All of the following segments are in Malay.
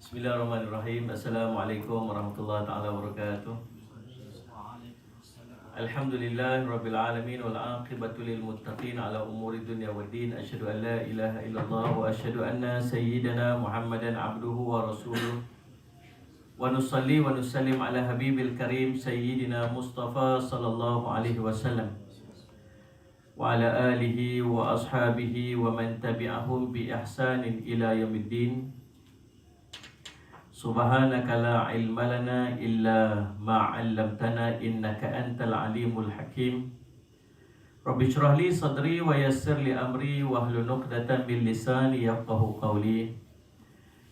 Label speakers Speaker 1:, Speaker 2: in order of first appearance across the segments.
Speaker 1: Bismillahirrahmanirrahim. Assalamualaikum warahmatullahi taala wabarakatuh. Alhamdulillah rabbil alamin wal aqibatu lil muttaqin ala umuri dunya waddin. Asyhadu an la ilaha illallah wa asyhadu anna sayyidana Muhammadan abduhu wa rasuluh. Wa nusalli wa nusallim ala habibil karim sayyidina Mustafa sallallahu alaihi wasallam wa ala alihi wa ashabihi wa man tabi'ahum bi ihsanin ila yaumiddin. Subhanaka la ilma lana illa ma 'allamtana innaka antal alimul hakim. Rabbi shrah li sadri wa yassir li amri wahlul 'uqdatam min lisani yafqahu qawli.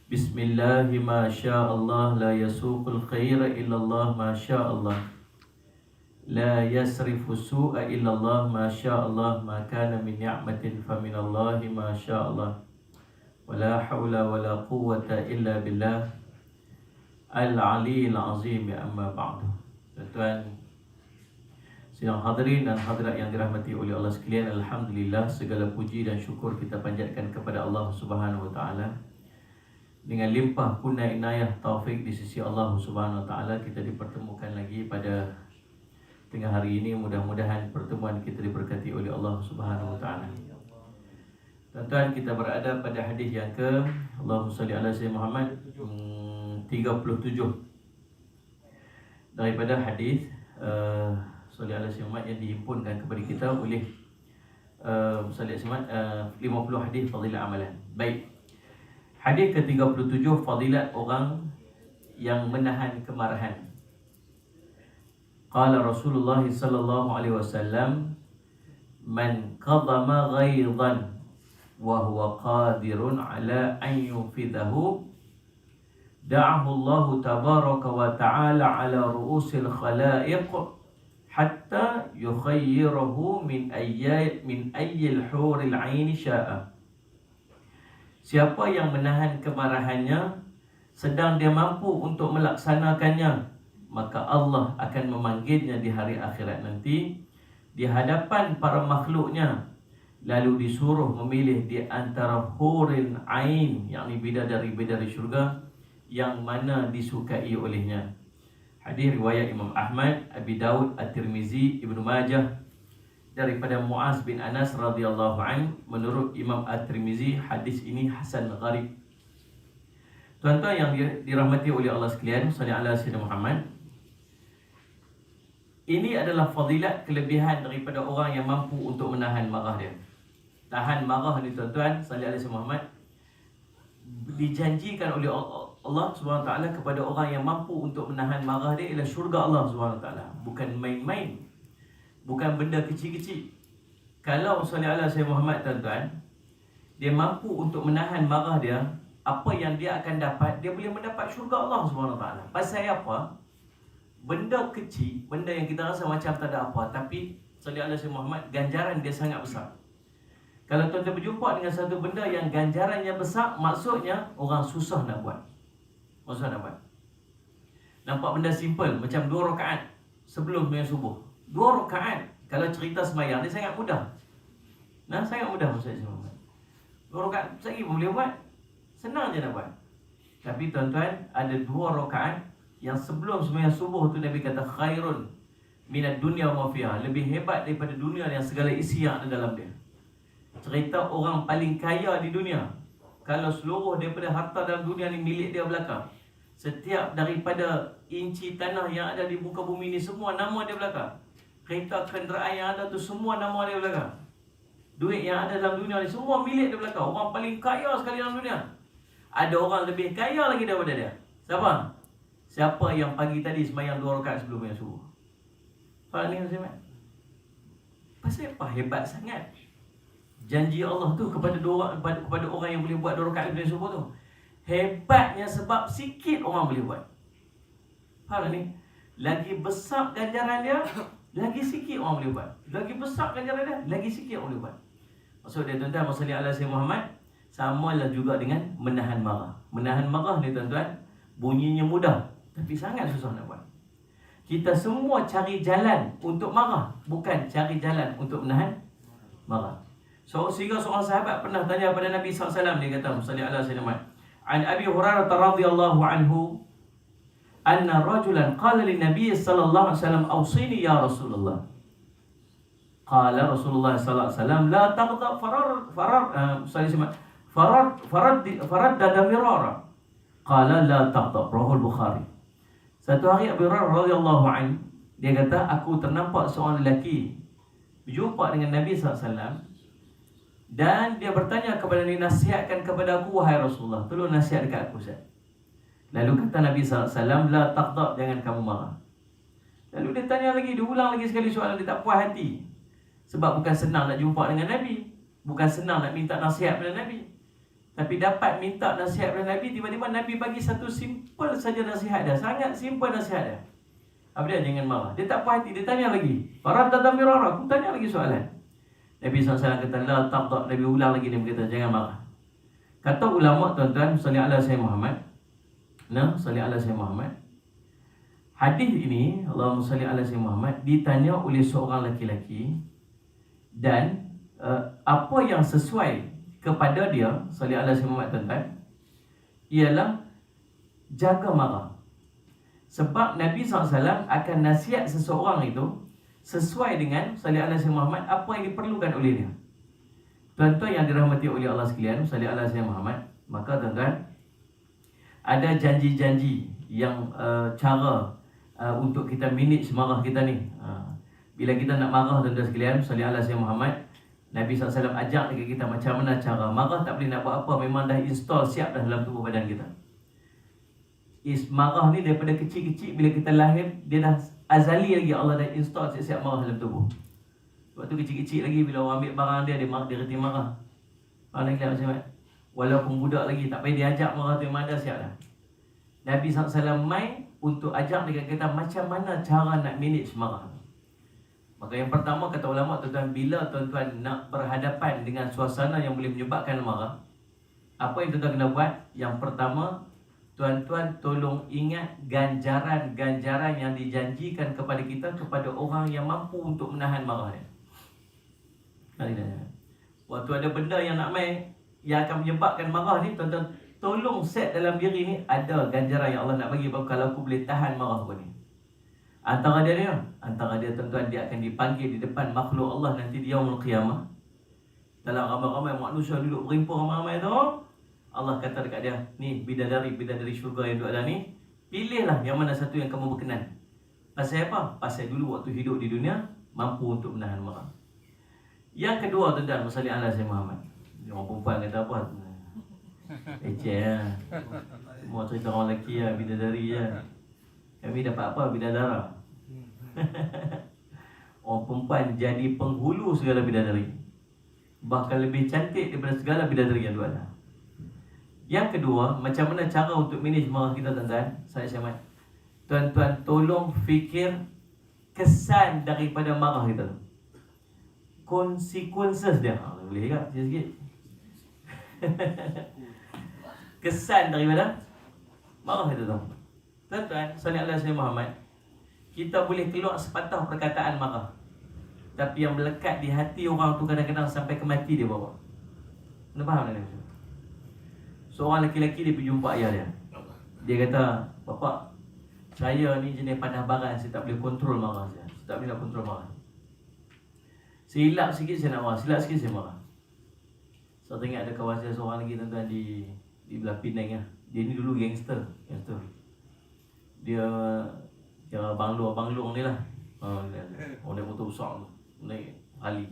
Speaker 1: Bismillah ma sya'allah la yasuqul khaira illa Allah ma sya'allah. La yasrifu su'a illa Allah ma sya'allah ma kana min ni'matin fa min Allah ma sya'allah. Wa la hawla wa la quwwata illa billah Al-Aliyyil Azim, ya amma ba'du. Tuan-tuan sidang hadirin dan hadirat yang dirahmati oleh Allah sekalian, alhamdulillah segala puji dan syukur kita panjatkan kepada Allah Subhanahu wa taala. Dengan limpah kurnia inayah taufik di sisi Allah Subhanahu wa taala, kita dipertemukan lagi pada tengah hari ini. Mudah-mudahan pertemuan kita diberkati oleh Allah Subhanahu wa taala. Tuan-tuan, kita berada pada hadis yang ke Allahumma salli ala sayyidina Muhammad 37 daripada hadis sallallahu alaihi wasallam yang dihimpunkan kepada kita oleh sallallahu alaihi wasallam 50 hadis fadilat amalan. Baik. Hadis ke-37, fadilat orang yang menahan kemarahan. Qala Rasulullah sallallahu alaihi wasallam, man qadama ghaidan wa huwa qadirun ala an yufidahu da'ahu Allah tabaraka wa ta'ala ala ru'usil khalaiq hatta yukhayyirahu min ayyil huril 'aini sya'a. Siapa yang menahan kemarahannya sedang dia mampu untuk melaksanakannya, maka Allah akan memanggilnya di hari akhirat nanti di hadapan para makhluknya, lalu disuruh memilih di antara huril 'ain, yakni bidadari-bidadari syurga yang mana disukai olehnya. Hadis riwayat Imam Ahmad, Abi Daud, At-Tirmizi, Ibnu Majah daripada Muaz bin Anas radhiyallahu an. Menurut Imam At-Tirmizi, hadis ini hasan gharib. Tuan-tuan yang dirahmati oleh Allah sekalian, sallallahu alaihi wasallam Muhammad, ini adalah fadilat, kelebihan daripada orang yang mampu untuk menahan marah dia. Tahan marah ni tuan-tuan, sallallahu alaihi wasallam Muhammad, dijanjikan oleh Allah SWT kepada orang yang mampu untuk menahan marah dia ialah syurga Allah SWT. Bukan main-main, bukan benda kecil-kecil. Kalau sallallahu alaihi wasallam Muhammad tuan-tuan, dia mampu untuk menahan marah dia, apa yang dia akan dapat? Dia boleh mendapat syurga Allah SWT. Pasal apa? Benda kecil, benda yang kita rasa macam tak ada apa, tapi sallallahu alaihi wasallam Muhammad, ganjaran dia sangat besar. Kalau tuan-tuan berjumpa dengan satu benda yang ganjarannya besar, maksudnya orang susah nak buat. Susah nak buat. Nampak benda simple macam 2 rakaat sebelum sembahyang subuh. 2 rakaat kalau cerita sembahyang ni sangat mudah. Sangat mudah maksudnya. 2 rakaat sekali pun boleh buat. Senang je nak buat. Tapi tuan-tuan, ada 2 rakaat yang sebelum sembahyang subuh tu Nabi kata khairun minad dunya wa ma fiha, lebih hebat daripada dunia yang segala isi yang ada dalam dia. Cerita orang paling kaya di dunia, kalau seluruh daripada harta dalam dunia ni milik dia belaka, setiap daripada inci tanah yang ada di muka bumi ni semua nama dia belaka. Kereta kenderaan yang ada tu semua nama dia belaka. Duit yang ada dalam dunia ni semua milik dia belaka. Orang paling kaya sekali dalam dunia. Ada orang lebih kaya lagi daripada dia. Siapa? Siapa yang pagi tadi sembahyang 2 rakaat sebelum yang subuh. Faham ni Ustaz? Pasal apa hebat sangat janji Allah tu kepada orang yang boleh buat 2 rakaat sebelum subuh tu. Hebatnya sebab sikit orang boleh buat. Faham ni? Lagi besar ganjaran dia, lagi sikit orang boleh buat. Lagi besar ganjaran dia, lagi sikit orang boleh buat. Maksud dia tuan-tuan, maksud ala Sayyidina Muhammad, samalah juga dengan menahan marah. Menahan marah ni tuan-tuan, bunyinya mudah, tapi sangat susah nak buat. Kita semua cari jalan untuk marah, bukan cari jalan untuk menahan marah. So, sehingga seorang sahabat pernah tanya pada Nabi SAW, dia kata, sallallahu alaihi wasallam, An Abi Hurairah radhiyallahu anhu anna rajulan qala lin Nabi sallallahu alaihi wasallam awsini ya Rasulullah. Qala Rasulullah sallallahu alaihi wasallam la taghdab faraddada mirara. Qala la taghdab, rawahu Bukhari. Satu hari Abu Hurairah radhiyallahu anhu dia kata, aku ternampak seorang lelaki berjumpa dengan Nabi SAW dan dia bertanya kepada Nabi, nasihatkan kepada aku wahai Rasulullah, tolong nasihat dekat aku Ustaz. Lalu kata Nabi SAW, la taghdab, jangan kamu marah. Lalu dia tanya lagi, dia ulang lagi sekali soalan, dia tak puas hati. Sebab bukan senang nak jumpa dengan Nabi, bukan senang nak minta nasihat pada Nabi. Tapi dapat minta nasihat pada Nabi, tiba-tiba Nabi bagi satu simple saja nasihat dia, sangat simple nasihat dia. Apa dia? Jangan marah. Dia tak puas hati, dia tanya lagi. Faraddada mirara, aku tanya lagi soalan. Nabi SAW kata, la taghdab. Nabi ulang lagi, dia berkata, jangan marah. Kata ulama, tuan-tuan, salli ala Sayyidina Muhammad. Salli ala Sayyidina Muhammad. Hadis ini, Allahumma salli ala Sayyidina Muhammad, ditanya oleh seorang lelaki dan apa yang sesuai kepada dia, salli ala Sayyidina Muhammad, tuan-tuan, ialah jaga marah. Sebab Nabi SAW akan nasihat seseorang itu sesuai dengan salli ala Sayyidina Muhammad apa yang diperlukan oleh dia. Tuan-tuan yang dirahmati oleh Allah sekalian, salli ala Sayyidina Muhammad, maka tuan-tuan, ada janji-janji yang cara untuk kita manage marah kita ni. Bila kita nak marah, tuan-tuan sekalian, salli ala Sayyidina Muhammad, Nabi SAW ajak dekat kita macam mana cara marah. Tak boleh nak buat apa, memang dah install siap dah dalam tubuh badan kita. Marah ni daripada kecil-kecil, bila kita lahir, dia dah azali lagi, Allah dah install siap-siap marah dalam tubuh. Waktu kecil-kecil lagi, bila orang ambil barang dia, dia reti marah. Faham lagi macam mana? Walaupun budak lagi, tak payah diajak marah tu, memang dah siap dah. Nabi SAW main untuk ajak dekat kita macam mana cara nak manage marah. Maka yang pertama, kata ulama, tuan-tuan, bila tuan-tuan nak berhadapan dengan suasana yang boleh menyebabkan marah, apa yang tuan-tuan kena buat? Yang pertama, tuan-tuan tolong ingat ganjaran-ganjaran yang dijanjikan kepada kita kepada orang yang mampu untuk menahan marah dia. Waktu ada benda yang nak main, yang akan menyebabkan marah ni, tuan-tuan tolong set dalam diri ni ada ganjaran yang Allah nak bagi. Kalau aku boleh tahan marah aku ni, antara dia tuan-tuan, dia akan dipanggil di depan makhluk Allah nanti di yaumul qiyamah. Dalam ramai-ramai manusia duduk berimpun ramai-ramai tu, Allah kata dekat dia, ni bidadari syurga yang duduk ada ni, pilihlah yang mana satu yang kamu berkenan. Pasal apa? Pasal dulu waktu hidup di dunia mampu untuk menahan marah. Yang kedua, tuan-tuan, salli ala Sayyidina Muhammad. Orang perempuan kata apa? Eceh lah. Semua cerita orang lelaki lah, bidadari lah. Kami dapat apa? Bidadara. Orang perempuan jadi penghulu segala bidadari, bahkan lebih cantik daripada segala bidadari yang dua ada. Yang kedua, macam mana cara untuk manage marah kita, tuan-tuan? Saya syamat, tuan-tuan tolong fikir kesan daripada marah kita, consequences dia. Boleh tak sikit? Kesan daripada marah kita, tuan-tuan, salli ala Sayyidina Muhammad. Kita boleh keluar sepatah perkataan marah, tapi yang melekat di hati orang tu kadang-kadang sampai ke mati dia bawa. Anda faham tak? Seorang lelaki dia pergi jumpa ayah dia. Dia kata, "Bapak, saya ni jenis panah baran, saya tak boleh kontrol marah saya. Saya tak boleh nak kontrol marah. Silap sikit saya nak marah, silap sikit saya marah." Saya teringat ada kawan saya seorang lagi, tuan-tuan, di belah Penang lah. Dia ni dulu gangster. Dia kira banglong ni lah. Orang naik motor besar tu, naik Harley.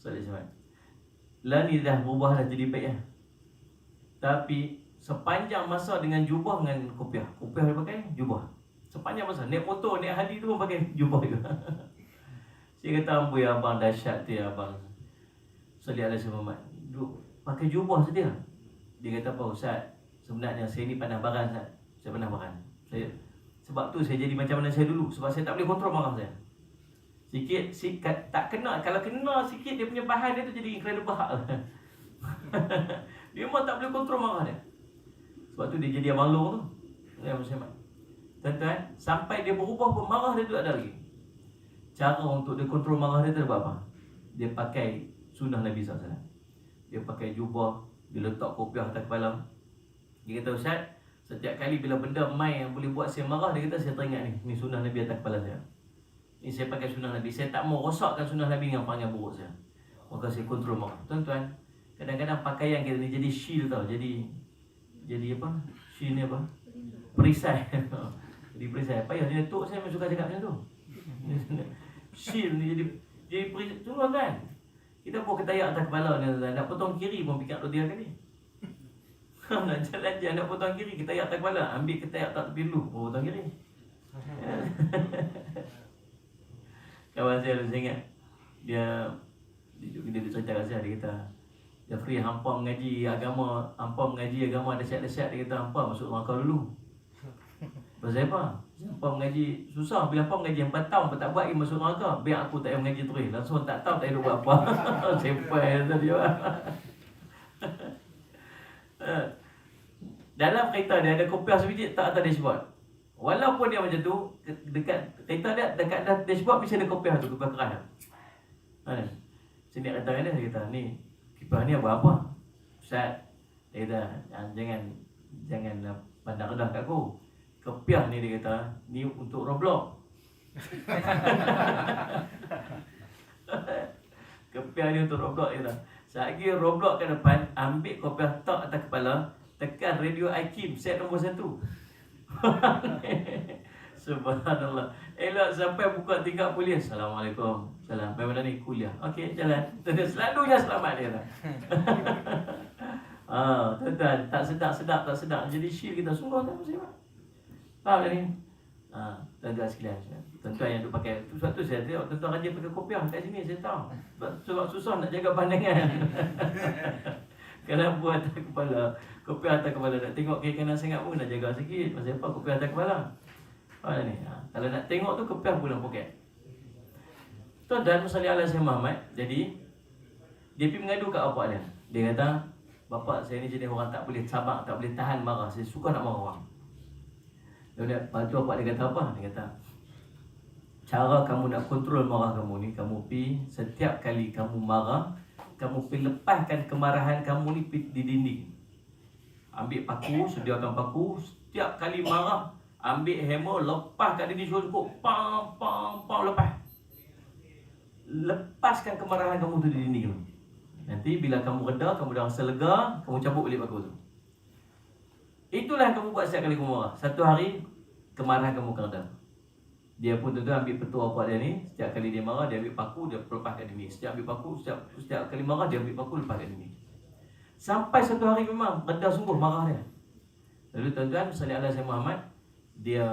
Speaker 1: So dia cakap, lah ni dah berubah dah jadi baik lah. Tapi sepanjang masa dengan jubah, dengan kopiah dia pakai jubah. Sepanjang masa naik motor, naik Harley tu pun pakai jubah juga. Saya kata, amboi abang dahsyat tu ya abang. Salli ala Sayyidina Muhammad. Duk pakai jubah saja. Dia kata, apa Ustaz, sebenarnya saya ni pandai baran Ustaz. Saya pandai baran. Sebab tu saya jadi macam mana saya dulu. Sebab saya tak boleh kontrol marah saya. Sikit tak kena. Kalau kena sikit, dia punya bahan dia tu jadi incredible. Dia memang tak boleh kontrol marah dia. Sebab tu dia jadi abang long tu. Tuan-tuan, sampai dia berubah pun marah dia tu ada lagi. Cara untuk dia kontrol marah dia tu buat apa? Dia pakai sunnah Nabi SAW. Dia pakai jubah, dia letak kopiah atas kepala. Dia kata, Ustaz, setiap kali bila benda main yang boleh buat saya marah, dia kata, saya teringat ni sunnah Nabi atas kepala saya. Ni saya pakai sunnah Nabi. Saya tak mau rosakkan sunnah Nabi dengan pandangan buruk saya. Maka saya kontrol marah. Tuan-tuan, kadang-kadang pakaian kita ni jadi shield tau. Jadi apa? Shield ni apa? Perisai. Jadi perisai. Payah dia tok saya memang suka cakap macam tu. Shield ni jadi perisai. Tunggu kan? Kita pun ketayak atas kepala ni, nak potong kiri pun fikir 2-3 kali. Nak jalan-jalan nak potong kiri, ketayak atas kepala, ambil ketayak tak tepi dulu, potong kiri. Kawan saya saya ingat dia cerita kat saya, dia kata dia free hampa mengaji agama dahsyat-dahsyat, dia kata hampa masuk neraka dulu. Pasal apa? Hampa mengaji susah, bila hampa mengaji 4 tahun tak buat lagi masuk neraka, biar aku tak payah mengaji terus, langsung tak tahu tak payah buat apa. Sampai tadi lah. Dalam kereta dia ada kopiah sebiji tak atas dashboard. Walaupun dia macam tu, dekat kereta dia, dekat dashboard mesti ada kopiah tu, kopiah keras. Sini kata dia, saya kata, ni kipas ni apa? Ustaz, dia kata, jangan pandang rendah kat aku. Kopiah ni, dia kata, ni untuk Roblox. Kopiah ni untuk Roblox, dia kata. Selagi Roblox ke depan, ambil kopiah tak atas kepala, tekan radio IKIM, set nombor 1. Subhanallah. Elok sampai buka tingkat polis. Assalamualaikum. Salam. Sampai mana ni? Kuliah. Okey, jalan. Selalunya selamat dia lah. Tuan-tuan, tak sedap. Jadi shield kita sungguh tak musibah. Faham tak ni? Tuan-tuan sekalian. Tuan-tuan yang duk pakai. Sebab tu saya tengok tuan-tuan rajin pakai kopiah kat sini, saya tahu. Sebab susah nak jaga pandangan. Kalau buat atas kepala, kopiah atas kepala, nak tengok kiri kanan sangat pun nak jaga sikit. Pasal apa? Kopiah atas kepala. Faham ni? Kalau nak tengok tu, kopiah pun dalam poket. Tuan-tuan, Musalli ala Sayyidina Muhammad. Jadi, dia pergi mengadu kat bapak dia. Dia kata, bapak saya ni jenis orang tak boleh sabar, tak boleh tahan marah. Saya suka nak marah orang. Lepas tu bapak dia kata apa? Dia kata, cara kamu nak kontrol marah kamu ni, kamu pergi setiap kali kamu marah, kamu pergi lepaskan kemarahan kamu ni di dinding. Ambil paku, sediakan paku. Setiap kali marah, ambil hammer, lepas kat dinding cukup. Pam, lepas. Lepaskan kemarahan kamu tu di dinding tu. Nanti bila kamu reda, kamu dah rasa lega, kamu cabut balik paku tu. Itulah yang kamu buat setiap kali kamu marah. Satu hari, kemarahan kamu akan reda. Dia pun tuan-tuan ambil petua apa dia ni. Setiap kali dia marah, dia ambil paku, dia lepas kat dinding. Setiap ambil paku, setiap kali marah, dia ambil paku, lepas kat dinding. Sampai satu hari memang reda sungguh marah dia. Lalu tuan-tuan, Musalli ala Sayyidina Muhammad, dia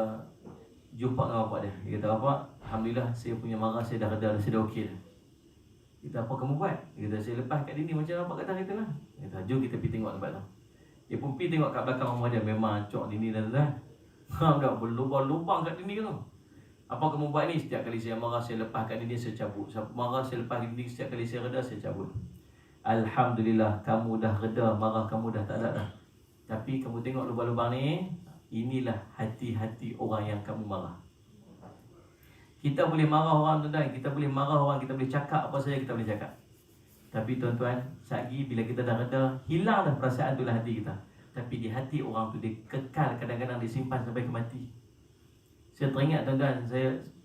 Speaker 1: jumpa dengan bapak dia. Dia kata, bapak, Alhamdulillah saya punya marah, saya dah reda, saya dah okey dah. Kita apa kamu buat? Dia kata, saya lepas kat dinding macam bapak kata kita lah. Dia kata, jom kita pergi tengok tempat tu. Dia pun pergi tengok kat belakang rumah dia, memang cok dinding dah tuan. Dah berlubang-lubang kat dinding tu. Apa kamu buat ni? Setiap kali saya marah, saya lepas kat dinding, saya cabut. Saya marah, saya lepas dinding. Setiap kali saya reda, saya cabut. Alhamdulillah, kamu dah reda, marah kamu dah tak ada dah. Tapi kamu tengok lubang-lubang ni, inilah hati-hati orang yang kamu marah. Kita boleh marah orang, tuan-tuan. Kita boleh marah orang, kita boleh cakap apa saja kita boleh cakap. Tapi tuan-tuan, sagi bila kita dah reda, hilang dah perasaan tu dalam hati kita. Tapi di hati orang tu, dia kekal, kadang-kadang disimpan sampai ke mati. Saya teringat tuan-tuan,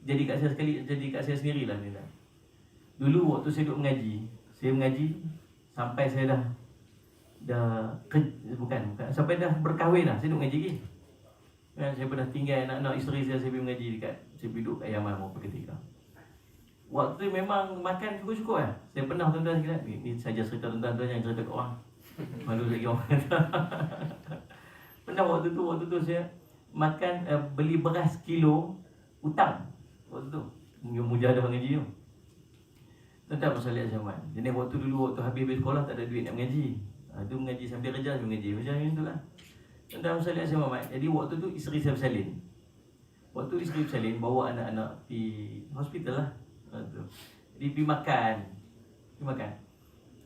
Speaker 1: jadi kat saya sendirilah ni lah. Dulu waktu saya duduk mengaji, sampai saya bukan sampai dah berkahwin lah, saya duduk mengaji lagi. Saya pernah tinggal anak-anak isteri saya pergi mengaji dekat, saya duduk kat Yaman beberapa ketika. Waktu memang makan cukup-cukup lah. Saya pernah tuan-tuan sekalian, ni saja cerita tuan-tuan, yang cerita kat orang. Malu lagi orang kata. Pernah waktu tu saya makan, beli beras kilo hutang waktu tu mujahadah mengaji tu. Tuan-tuan Musalli ala Sayyidina Muhammad. Jadi waktu habis sekolah tak ada duit nak mengaji. Tu mengaji sambil kerja, mengaji macam itulah. Tuan-tuan Musalli ala Sayyidina Muhammad. Jadi waktu tu isteri saya bersalin. Waktu isteri bersalin, bawa anak-anak pergi hospital lah. Jadi pergi makan.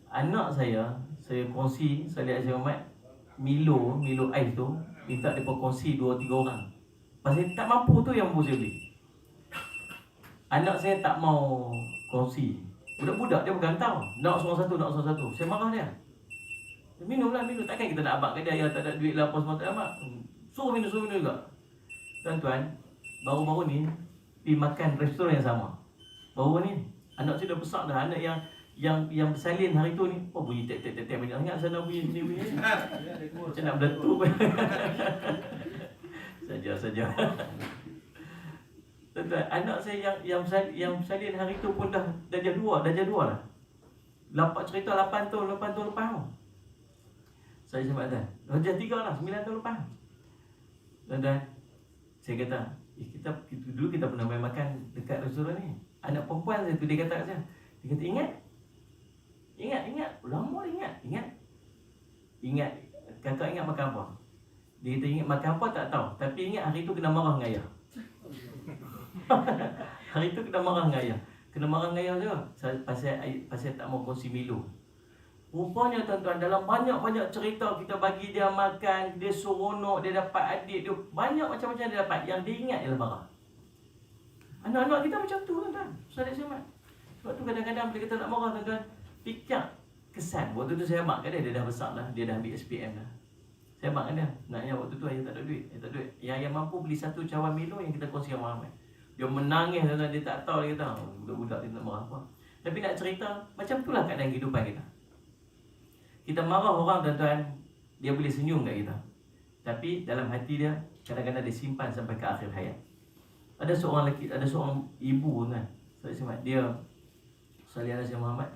Speaker 1: Anak saya kongsi Musalli ala Sayyidina Muhammad, Milo ais tu minta mereka kongsi 2-3 orang. Pasal tak mampu tu yang mampu saya beli. Anak saya tak mau kongsi. Budak-budak dia bukan tahu. Nak seorang satu. Saya marah dia. Minumlah, minum. Takkan kita nak abang kedai yang tak ada duit lah apa semua, tak abang. Suruh minum juga. Tuan-tuan, baru-baru ni pergi makan restoran yang sama. Baru ni anak saya dah besar dah, anak yang bersalin hari tu ni. Oh, bunyi tek banyak sangat sana bunyi ni bunyi. Macam nak meletup. Saja. Tuan-tuan, anak saya yang bersalin hari tu pun dah dua lah. Cerita 8 tahun lepas tu. Saya sebab dah. Darjah 3 lah, 9 tahun lepas. Dan saya kata, dulu kita pernah main makan dekat restoran ni. Anak perempuan saya tu, dia kata kat saya. Dia kata, ingat. Lama ingat. Kakak ingat makan apa? Dia kata, ingat makan apa tak tahu. Tapi ingat hari tu kena marah dengan ayah. Hari tu kena marah dengan ayah. Kena marah dengan ayah je. Pasal tak mau kongsi Milo. Rupanya tuan-tuan, dalam banyak-banyak cerita kita bagi dia makan, dia seronok, dia dapat adik dia, banyak macam-macam dia dapat. Yang dia ingat ialah marah. Anak-anak kita macam tu tuan-tuan. Ustaz Syamad. Sebab tu kadang-kadang bila kita nak marah tuan-tuan, fikir kesan. Waktu tu saya mak kat dia dah besar lah, dia dah ambil SPM dah. Saya mak kat dia, naknya waktu tu ayah tak ada duit. Yang mampu beli satu cawan Milo yang kita kongsi dengan ramai. Dia menangis tuan-tuan, dia tak tahu, dia kata, budak-budak dia nak marah apa. Tapi nak cerita, macam itulah keadaan kehidupan kita. Kita marah orang tuan-tuan, dia boleh senyum kat kita. Tapi dalam hati dia, kadang-kadang dia simpan sampai ke akhir hayat. Ada seorang ibu kan, dia Salih Alaihi Muhammad,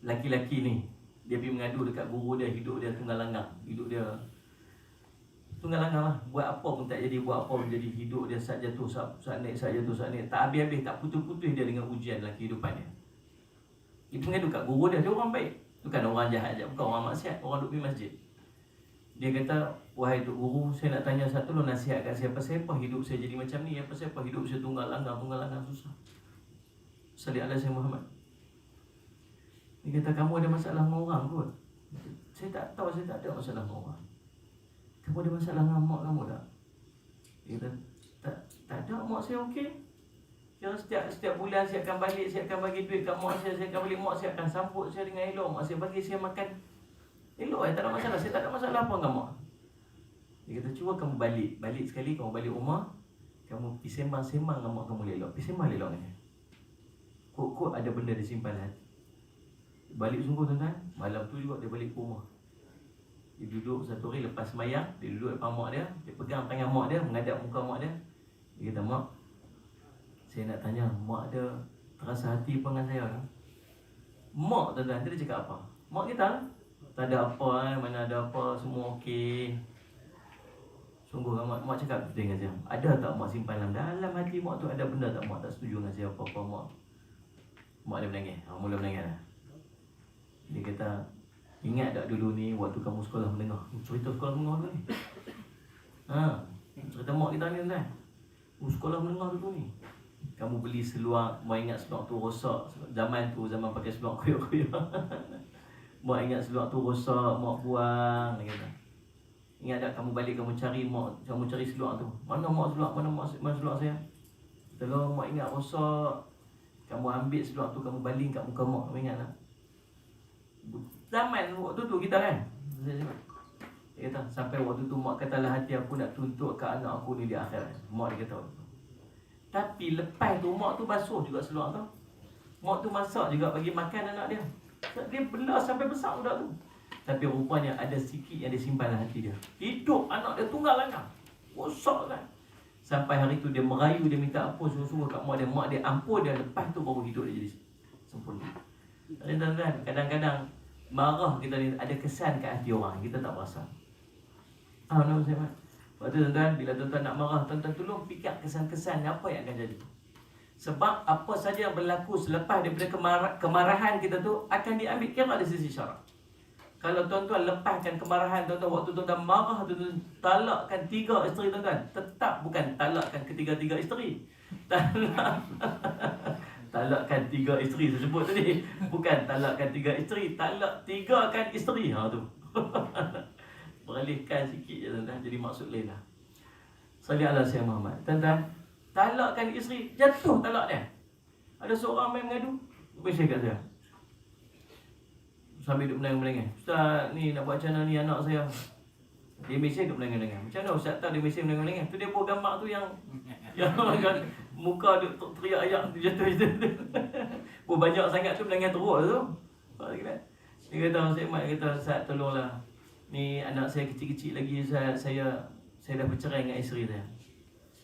Speaker 1: laki-laki ni, dia pergi mengadu dekat guru dia, hidup dia tunggal langgang. Hidup dia tunggal langgang lah. Buat apa pun tak jadi, buat apa pun jadi. Hidup dia saat jatuh, saat naik. Tak habis-habis, tak putus-putus dia dengan ujian dalam kehidupan dia. Dia mengadu kat guru dia orang baik. Bukan orang jahat je, bukan orang maksiat, orang duduk di masjid. Dia kata, wahai Tok Guru, saya nak tanya satu lo, nasihat kat saya. Pasal apa hidup saya jadi macam ni? Pasal apa hidup saya tunggal langgang susah. Salih Alaihi Muhammad. Dia kata, kamu ada masalah dengan orang kot? Saya tak tahu, saya tak ada masalah dengan orang. Kamu ada masalah dengan mak kamu tak? Dia kata, tak ada, mak saya okey. Kira setiap bulan saya akan balik, saya akan bagi duit kat mak saya akan balik, mak saya akan sambut saya dengan elok, mak saya bagi saya makan elok, tak ada masalah, saya tak ada masalah apa dengan mak. Dia kata, cuba kamu balik sekali, kamu balik rumah, kamu pergi sembang-sembang dengan mak kamu elok, pergi sembang elok dengan dia. Kok ada benda disimpan hati. Balik sungguh tuan-tuan, malam tu juga dia balik ke rumah. Dia duduk satu hari lepas sembahyang, dia duduk depan mak dia, dia pegang tangan mak dia, menghadap muka mak dia. Dia kata, mak, saya nak tanya, mak ada terasa hati apa dengan saya tak? Mak tuan-tuan, dia cakap apa? Mak kita tak ada apa, mana ada apa, semua okey. Sungguh mak cakap betul dengan saya. Ada tak mak simpan dalam hati mak tu, ada benda tak mak tak setuju dengan saya apa-apa mak? Mak dia menangis, mula menangis lah. Dia kata, ingat tak dulu ni waktu kamu sekolah menengah? Cerita sekolah menengah tu ni. Cerita mak kita ni tuan-tuan. Sekolah menengah dulu ni. Kamu beli seluar, mak ingat seluar tu rosak. Zaman pakai seluar koyak-koyak. Mak ingat seluar tu rosak, mak buang. Dia kata, ingat tak kamu balik, kamu cari seluar tu. Mana seluar saya? Kalau mak ingat rosak, kamu ambil seluar tu, kamu baling kat muka mak. Kamu ingat tak? Zaman waktu tu kita kan. Dia kata, sampai waktu tu mak katalah hati aku nak tuntut ke anak aku ni di akhirat. Mak dia kata. Tapi lepas tu mak tu basuh juga seluar tu. Mak tu masak juga bagi makan anak dia. Dia bela sampai besar budak tu. Tapi rupanya ada sikit yang dia simpan dalam hati dia. Hidup anak dia tunggal langgang. Rosak kan. Sampai hari tu dia merayu, dia minta ampun sungguh-sungguh kat mak dia. Mak dia ampun dia. Lepas tu baru hidup dia jadi sempurna. Tuan-tuan, kadang-kadang marah kita ni ada kesan kat hati orang. Kita tak perasan. Nama saya Mat. Waktu tuan-tuan, bila tuan-tuan nak marah, tuan-tuan tolong fikir kesan-kesan apa yang akan jadi. Sebab apa saja yang berlaku selepas daripada kemarahan kita tu akan diambil kira dari sisi syarak. Kalau tuan-tuan lepaskan kemarahan tuan-tuan waktu tuan-tuan marah, tuan-tuan talakkan 3 isteri tuan-tuan, tetap bukan talakkan ketiga-tiga isteri. Talakkan 3 isteri saya sebut tadi. Bukan talakkan 3 isteri, talak 3kan isteri. Tu. Beralihkan sikit je tuan-tuan, jadi maksud lain lah. Salih ala Sayyidina Muhammad. Tuan-tuan, talakkan isteri, jatuh talak dia. Ada seorang main mengadu, apa saya kat saya? sambil duduk melengah-melengah. Ustaz, ni nak buat macam mana ni anak saya? Dia mesej duduk melengah-melengah. Macam mana Ustaz tahu dia mesej melengah-melengah? Tu dia buat gambar tu yang muka duk teriak ayak tu jatuh. Banyak sangat tu melengah teruk tu. Dia kata Ustaz Mat, dia kata Ustaz tolonglah. Ni anak saya kecil-kecil lagi, saya dah bercerai dengan isteri saya.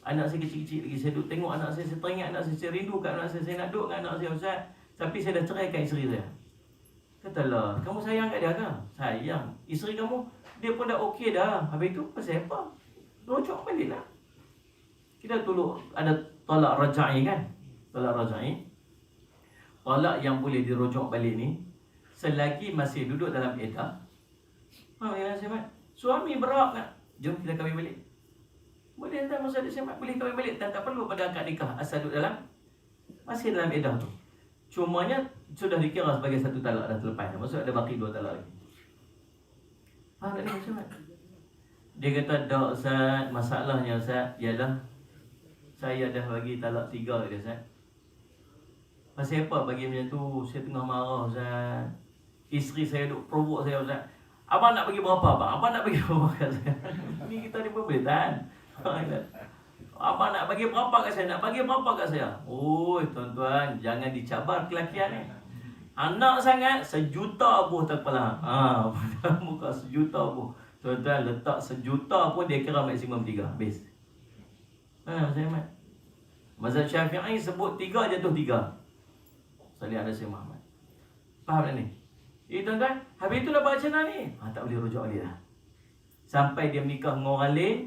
Speaker 1: Anak saya kecil-kecil lagi, saya duk tengok anak saya teringat anak saya rindu kat anak saya nak duduk dengan anak saya Ustaz. Tapi saya dah ceraikan isteri saya. Katalah, kamu sayang kat dia ke? Sayang. Isteri kamu, dia pun dah okey dah. Habis tu pasal apa? Rojok balik lah. Kita dulu ada talak raja'i kan? Talak raja'i. Talak yang boleh dirojok balik ni, selagi masih duduk dalam iddah. Ya Syekh, suami berhak nak, jom kita kahwin balik. Boleh tak masa dia Syekh, boleh kahwin balik dan tak perlu pada akad nikah asal duduk dalam masih dalam iddah tu. Cumanya sudah dikira sebagai satu talak dah terlepas. Maksud ada baki 2 talak lagi. Faham tak ni Syekh? Dia kata, "Dak Ustaz, masalahnya Ustaz ialah saya dah bagi talak 3 dia Ustaz. Pasal apa bagi macam tu? Saya tengah marah Ustaz. Isteri saya duk provoke saya Ustaz. Abang nak bagi berapa abang? Abang nak bagi berapa kat saya?" Ni kita ni pun boleh tahan. Abang nak bagi berapa kat saya? Nak bagi berapa kat saya? Oh tuan-tuan, jangan dicabar kelakian ni. Anak sangat, 1 juta buh tak kepala. Muka 1 juta buh. Tuan-tuan letak 1 juta pun dia kira maksimum 3. Habis. Saya Mat. Mazhab Syafi'i sebut 3 jatuh 3. Salih ada Syekh Muhammad. Faham tak ni? Tuan-tuan, habis tu dah buat macam mana ni? Tak boleh rujuk balik dah. Sampai dia menikah dengan orang lain,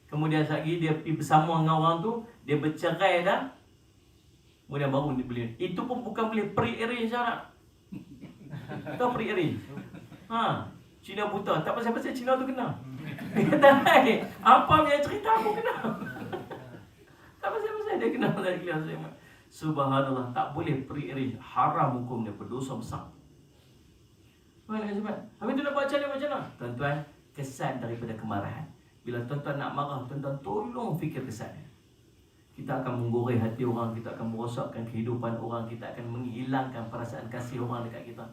Speaker 1: kemudian lagi dia pergi bersama dengan orang tu, dia bercerai dah, kemudian baru dia boleh. Itu pun bukan boleh pre-arrange nak. Tahu pre-arrange? Cina buta. Tak pasal-pasal Cina tu kena. Dia kata, "Hai, apa punya cerita aku kena?" Tak pasal-pasal dia kena lagi. Subhanallah, tak boleh pre-arrange. Haram hukum dia, berdosa besar. Habis tu nak buat macam mana? Tuan-tuan, kesan daripada kemarahan. Bila tuan-tuan nak marah, tuan-tuan tolong fikir kesannya. Kita akan menggoreng hati orang, kita akan merosakkan kehidupan orang, kita akan menghilangkan perasaan kasih orang dekat kita.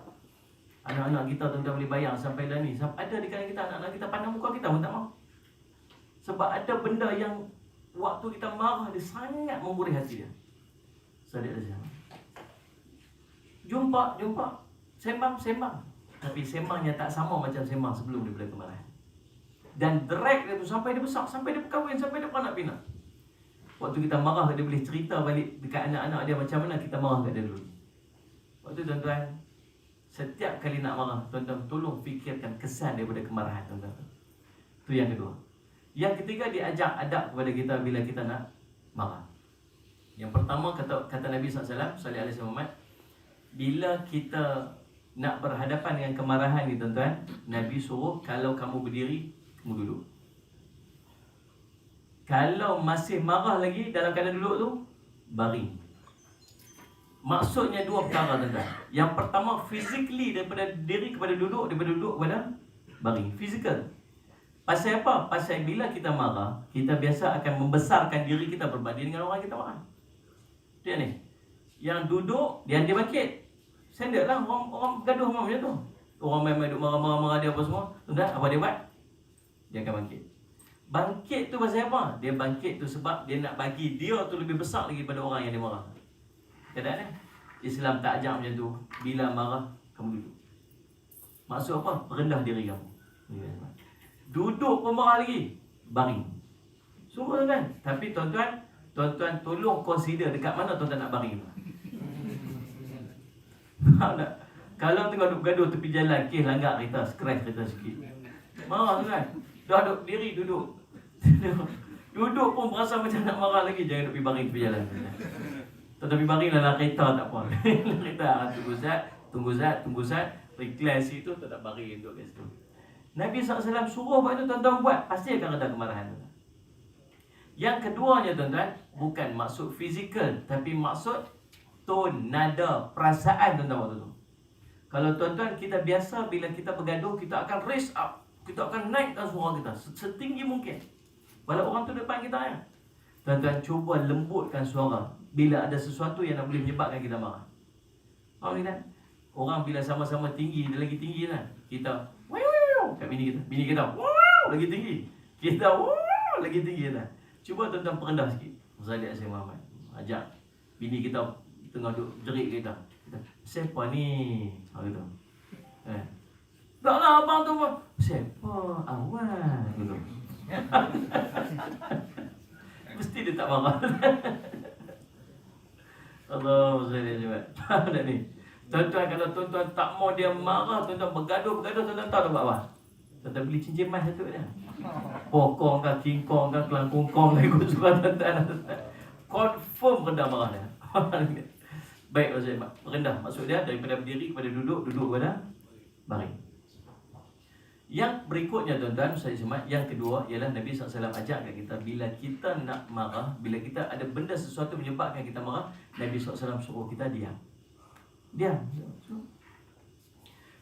Speaker 1: Anak-anak kita tuan-tuan boleh bayang sampai dah ni. Ada di kalangan kita, anak-anak kita pandang muka kita pun tak mahu. Sebab ada benda yang waktu kita marah, dia sangat menggoreng hati dia. Sadik dah siapa? Jumpa, sembang. Tapi sembangnya tak sama macam sembang sebelum daripada kemarahan. Dan drag dia tu sampai dia besar, sampai dia berkahwin, sampai dia beranak pinak. Waktu kita marah, dia boleh cerita balik dekat anak-anak dia macam mana kita marah kat dia dulu. Waktu tuan-tuan, setiap kali nak marah, tuan-tuan tolong fikirkan kesan daripada kemarahan tuan-tuan. Itu yang kedua. Yang ketiga, dia ajak adab kepada kita bila kita nak marah. Yang pertama, kata Nabi SAW, Sallallahu Alaihi Wasallam, bila kita nak berhadapan dengan kemarahan ni tuan-tuan, Nabi suruh kalau kamu berdiri, kamu duduk. Kalau masih marah lagi dalam keadaan duduk tu, baring. Maksudnya 2 perkara tuan-tuan. Yang pertama, physically daripada diri kepada duduk, daripada duduk kepada baring. Physical. Pasal apa? Pasal bila kita marah, kita biasa akan membesarkan diri kita berbanding dengan orang kita marah. Dia ni. Yang duduk, dia bangkit. Standard lah orang gaduh macam tu. Orang main-main duk marah-marah dia apa semua. Tuan-tuan, apa dia buat? Dia akan bangkit. Bangkit tu pasal apa? Dia bangkit tu sebab dia nak bagi dia tu lebih besar lagi daripada orang yang dia marah. Kadang-kadang Islam tak ajar macam tu. Bila marah, kamu duduk. Maksud apa? Rendah diri kamu. Duduk pun marah lagi, baring. Semua tuan-tuan. Tapi tuan-tuan tolong consider dekat mana tuan-tuan nak baring. Faham tak? Kalau tengah duduk gaduh tepi jalan, kes langgar kereta, scratch kereta sikit. Marah kan? Dah duduk diri, duduk. Duduk pun berasa macam nak marah lagi. Jangan duduk pergi baring tepi jalan. Tetapi baring dalam kereta tak apa. Kereta, tunggu Zat. Reclass itu tak baring duduk kat situ. Nabi SAW suruh buat itu, tuan-tuan buat. Pasti akan reda kemarahan. Yang keduanya tuan-tuan, bukan maksud fizikal, tapi maksud tone, nada, perasaan tuan-tuan waktu tu. Kalau tuan-tuan, kita biasa bila kita bergaduh, kita akan raise up. Kita akan naikkan suara kita setinggi mungkin. Walau orang tu depan kita ya. Tuan-tuan cuba lembutkan suara bila ada sesuatu yang nak boleh menyebabkan kita marah. Faham tak? Orang bila sama-sama tinggi, dia lagi tinggi lah. Kita wow kat bini kita wow lagi tinggi. Kita wow lagi tinggi lah. Cuba tuan-tuan perendah sikit. Zaliat Sayyid Muhammad ajak bini kita tengah duduk jerit kita. Siapa ni? Gitu. Tak lah abang tu. Siapa? Awal. Gitu. Mesti dia tak marah. Allah Zaliat. Faham tak ni? Tuan-tuan, kalau tuan-tuan tak mau dia marah, tuan-tuan bergaduh, tuan-tuan tahu tak buat apa? Tuan-tuan beli cincin emas satu dia. Pokong kah, kingkong kah, kelangkung kong kah, ikut surat tuan-tuan. Confirm rendah marah dia. Baik, Ustaz, rendah. Maksud dia daripada berdiri kepada duduk, duduk kepada baring. Yang berikutnya tuan-tuan, saya semat, yang kedua ialah Nabi SAW ajak kat kita, bila kita nak marah, bila kita ada benda sesuatu menyebabkan kita marah, Nabi SAW suruh kita diam. Diam.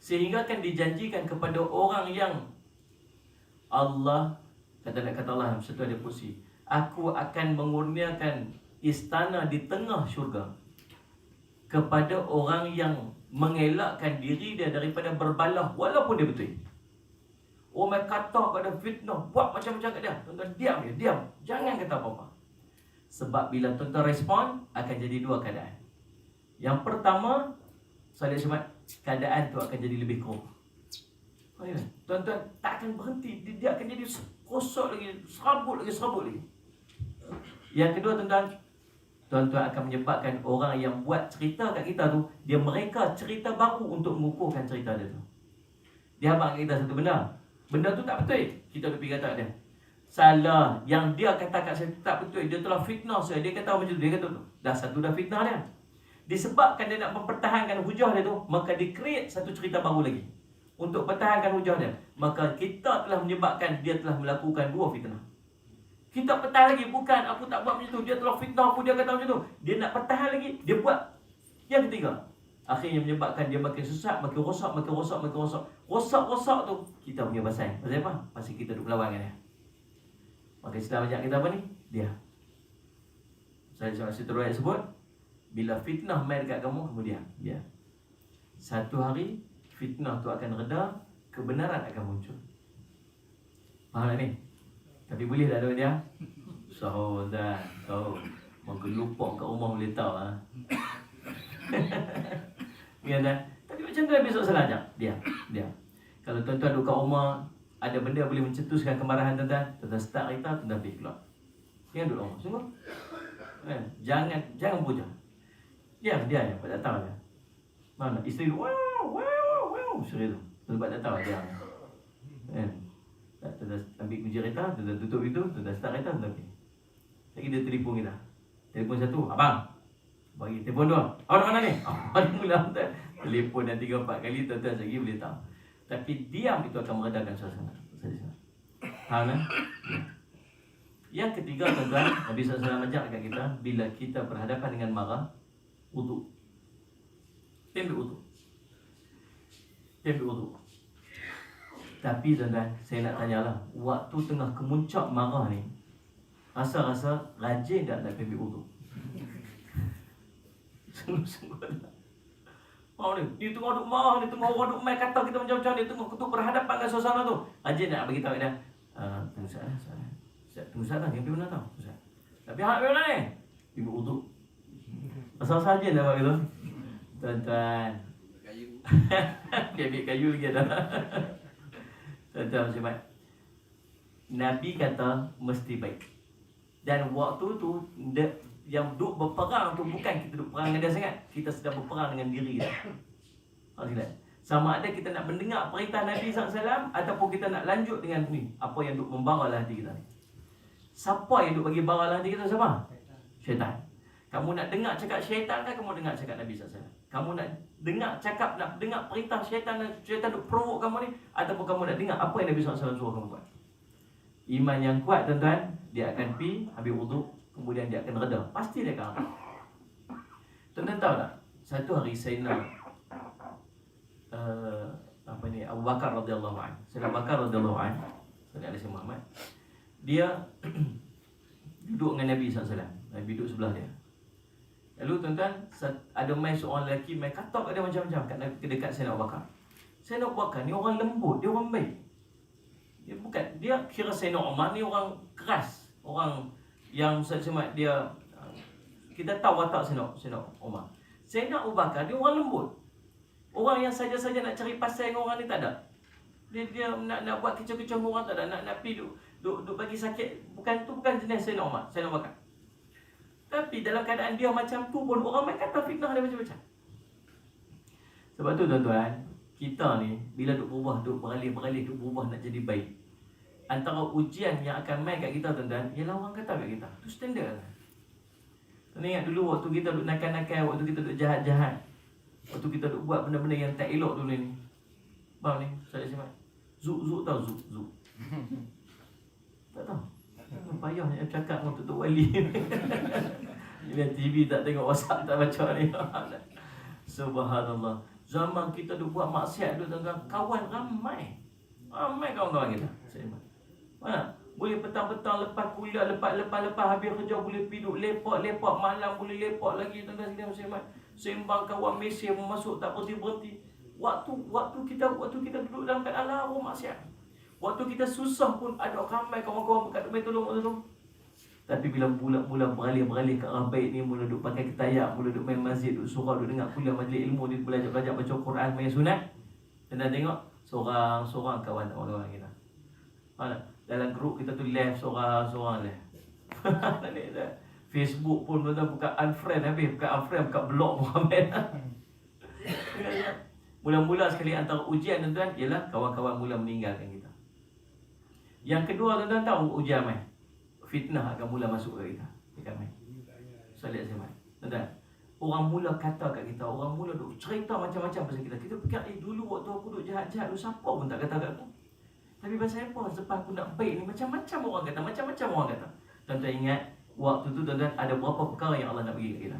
Speaker 1: Sehingga akan dijanjikan kepada orang yang Allah, kata Allah dalam satu ada kursi, aku akan mengurniakan istana di tengah syurga kepada orang yang mengelakkan diri dia daripada berbalah walaupun dia betul. Orang kata pada fitnah, buat macam-macam kat dia, tuan-tuan diam je, diam. Jangan kata apa-apa. Sebab bila tuan-tuan respon, akan jadi dua keadaan. Yang pertama, saya semat, keadaan tu akan jadi lebih keruh. Tuan-tuan tak akan berhenti, dia akan jadi kosok lagi, serabut lagi. Yang kedua tuan-tuan akan menyebabkan orang yang buat cerita kat kita tu, mereka cerita baru untuk mengukuhkan cerita dia tu. Dia abang kita satu benda tu tak betul, kita pergi kata dia salah, yang dia kata kat saya tak betul, dia telah fitnah saya, dia kata macam tu, dia kata tu, dah satu dah fitnah dia. Disebabkan dia nak mempertahankan hujah dia tu, maka dia create satu cerita baru lagi untuk pertahankan hujah dia. Maka kita telah menyebabkan dia telah melakukan dua fitnah. Kita pertahan lagi, bukan aku tak buat macam tu, dia telah fitnah aku, dia kata macam tu. Dia nak pertahan lagi, dia buat yang ketiga. Akhirnya menyebabkan dia makin sesat, makin rosak. Rosak tu kita punya pasal. Pasal apa? Pasal kita duk melawan dengan dia. Maka Islam ajak kita apa ni? Dia. Saya seterusnya sebut, bila fitnah main dekat kamu, kemudian dia. Satu hari fitnah tu akan reda, kebenaran akan muncul. Faham tak ni? Tapi boleh tak ada dia? Sahur dah. Kau menggelupok kat rumah boleh tahu lah. Ya dah. Tapi macam tu Nabi SAW ajak. Dia. Kalau tuan-tuan duduk kat rumah, ada benda boleh mencetuskan kemarahan tuan-tuan, tuan-tuan start kereta, tuan-tuan pergi keluar. Jangan duduk rumah. Sungguh. Jangan puja. Dia yang buat tak tahu dia. Mana isteri tu, wow, isteri tu. Tuan buat tak tahu dia. Tuan ambil kunci kereta, tuan tutup itu, tuan start kereta, tuan pergi. Lagi dia telefon kita. Telefon satu, abang. Bagi telefon dua. Awak mana ni? Awak mula tuan. Telefon dah 3-4 kali, tuan-tuan lagi boleh tahu. Tapi diam itu akan meredakan suasana. Faham tak? Yang ketiga tuan-tuan, Nabi SAW ajak kat kita, bila kita berhadapan dengan marah, wudu. Ambil wudu. Tapi tuan-tuan, saya nak tanyalah, waktu tengah kemuncak marah ni, rasa-rasa rajin tak nak ambil wudu? Sungguh-sungguh tak. Mau ni, dia tengah duk marah, dia tengah orang duk main kata kita macam-macam, dia tengah berhadapan dengan suasana tu. Rajin nak bagi tahu dia. Tunggu saat lah, yang pergi mana tau? Tapi hak pergi mana ni? Ibu wudu. Asal saja dah buat gitu. Tuan-tuan. Dia ambil kayu lagi dah. Tuan-tuan macam mana? Nabi kata mesti baik. Dan waktu tu yang duk berperang tu bukan kita duk perang dengan dia sangat, kita sedang berperang dengan diri kita. Sama ada kita nak mendengar perintah Nabi SAW ataupun kita nak lanjut dengan ni, apa yang duk membara hati kita ni. Siapa yang duk bagi bara hati kita? Siapa? Syaitan. Kamu nak dengar cakap syaitan kan, kamu dengar cakap Nabi SAW? Kamu nak dengar perintah syaitan duk provoke kamu ni, ataupun kamu nak dengar apa yang Nabi SAW suruh kamu buat? Iman yang kuat tuan-tuan, dia akan pergi ambil wuduk, kemudian dia akan reda. Pasti dia akan reda. Tuan-tuan tahu tak? Satu hari Sayyidina Abu Bakar radhiyallahu anhu. Sayyidina Abu Bakar radhiyallahu anhu, Sayyidina Ali Muhammad, dia duduk dengan Nabi SAW. Nabi duduk sebelah dia. Lalu tuan-tuan, ada mai seorang lelaki mai katak dia macam-macam kat dekat Sayyidina Abu Bakar. Sayyidina Abu Bakar ni orang lembut, dia orang baik. Dia bukan, dia kira Sayyidina Umar ni orang keras, orang yang Sayyidina dia, kita tahu watak Sayyidina Umar. Sayyidina Abu Bakar dia orang lembut. Orang yang saja-saja nak cari pasal dengan orang ni tak ada. Dia nak buat kecoh-kecoh dengan orang tak ada, nak pergi duk bagi sakit. Bukan jenis Sayyidina Umar, Sayyidina Abu Bakar. Tapi dalam keadaan dia macam tu pun orang main kata fitnah dia macam-macam. Sebab tu tuan-tuan, kita ni bila duk berubah, duk beralih, duk berubah nak jadi baik, antara ujian yang akan main kat kita tuan-tuan, ialah orang kata kat kita. Tu standard. Tuan ingat dulu waktu kita duk nakal-nakal, waktu kita duk jahat-jahat, waktu kita duk buat benda-benda yang tak elok dulu ni. Faham ni? Saya simak. Zuk tahu zuk. Tak tahu. Payah nak cakap dengan Tutup Wali. Bila TV tak tengok, WhatsApp tak baca ni. Subhanallah. Zaman kita duk buat maksiat dulu tuan-tuan, kawan ramai. Ramai kawan-kawan kita. Mana? Boleh petang-petang lepas kuliah, lepas habis kerja boleh pergi duk lepak malam, boleh lepak lagi tuan-tuan sekalian. Sembang kawan mesej masuk tak berhenti. Waktu kita duduk dalam keadaan larut maksiat. Waktu kita susah pun ada ramai kawan-kawan berkat duk tolong. Tapi bila mula beralih ke arah baik ni, mula duk pakai ketayak, mula duk main masjid, duk surau, duk dengar kuliah majlis ilmu, dia belajar baca Quran, main sunat. Dan tengok seorang kawan-kawan kita. Dalam grup kita tu left seorang left. Facebook pun bukan unfriend habis, bukan unfriend, bukan block Muhammad. Mula-mula sekali antara ujian tuan-tuan ialah kawan-kawan mula meninggalkan kita. Yang kedua tuan-tuan tahu ujian mai. Fitnah akan mula masuk ke kita. Dekat mai. Solat zaman. Tuan-tuan, orang mula kata kat kita, orang mula duk cerita macam-macam pasal kita. Kita fikir dulu waktu aku duk jahat-jahat, duk siapa pun tak kata kat aku. Tapi pasal apa? Sebab aku nak baik ni macam-macam orang kata. Tuan-tuan ingat, waktu tu tuan-tuan ada berapa perkara yang Allah nak bagi kat kita.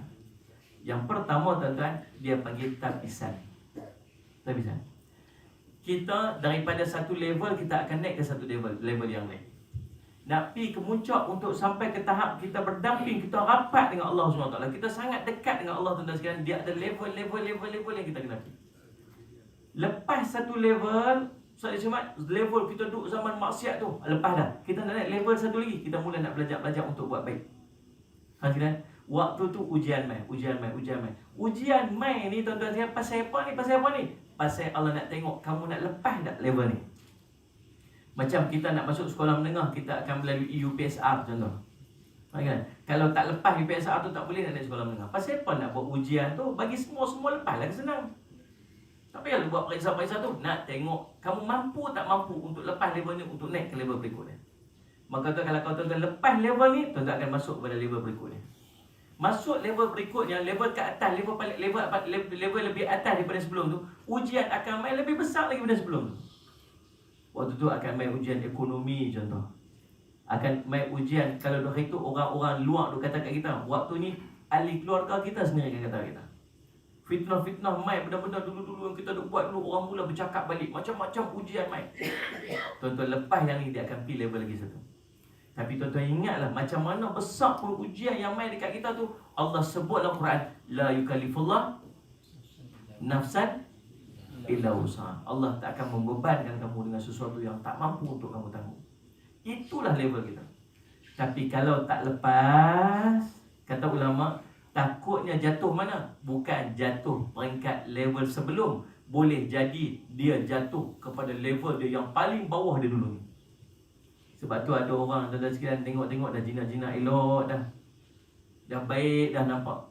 Speaker 1: Yang pertama tuan-tuan, dia panggil tapisan. Kita daripada satu level, kita akan naik ke satu level yang lain. Nak pergi ke muncak untuk sampai ke tahap kita berdamping, kita rapat dengan Allah SWT. Kita sangat dekat dengan Allah tuan-tuan sekalian. Dia ada level yang kita kena pergi. Lepas satu level, level kita duduk zaman maksiat tu, lepas dah, kita nak naik level satu lagi, kita mula nak belajar untuk buat baik. Kan? Waktu tu ujian mai. Ujian mai ni tuan-tuan sekalian, pasal apa ni? Pasal Allah nak tengok kamu nak lepas tak level ni. Macam kita nak masuk sekolah menengah, kita akan melalui UPSR contoh. Kan? Kalau tak lepas UPSR tu tak boleh nak naik sekolah menengah. Pasal apa nak buat ujian tu? Bagi semua lepas lah, senang. Tak payah buat periksa-periksa tu. Nak tengok kamu mampu tak mampu untuk lepas level ni, untuk naik ke level berikutnya. Maka tu kalau tuan-tuan lepas level ni, tuan-tuan akan masuk kepada level berikutnya. Masuk level berikutnya, level ke atas, level lebih atas daripada sebelum tu, ujian akan main lebih besar lagi daripada sebelum tu. Waktu tu akan main ujian ekonomi contoh. Akan main ujian, kalau hari tu orang-orang luar tu kata kat kita, waktu ni ahli keluarga kita sendiri akan kata kita. Fitnah main, benda-benda dulu-dulu yang kita duk buat dulu, orang mula bercakap balik, macam-macam ujian main. Tuan-tuan lepas yang ni, dia akan pergi level lagi satu. Tapi tuan-tuan ingatlah, macam mana besar pun ujian yang main dekat kita tu, Allah sebut dalam Quran, la yukallifullah nafsan illa wus'aha. Allah tak akan membebankan kamu dengan sesuatu yang tak mampu untuk kamu tanggung. Itulah level kita. Tapi kalau tak lepas, kata ulama, takutnya jatuh mana? Bukan jatuh peringkat level sebelum. Boleh jadi dia jatuh kepada level dia yang paling bawah dia dulu ni. Sebab tu ada orang tuan-tuan sekalian tengok dah jinak-jinak elok dah. Dah baik dah nampak.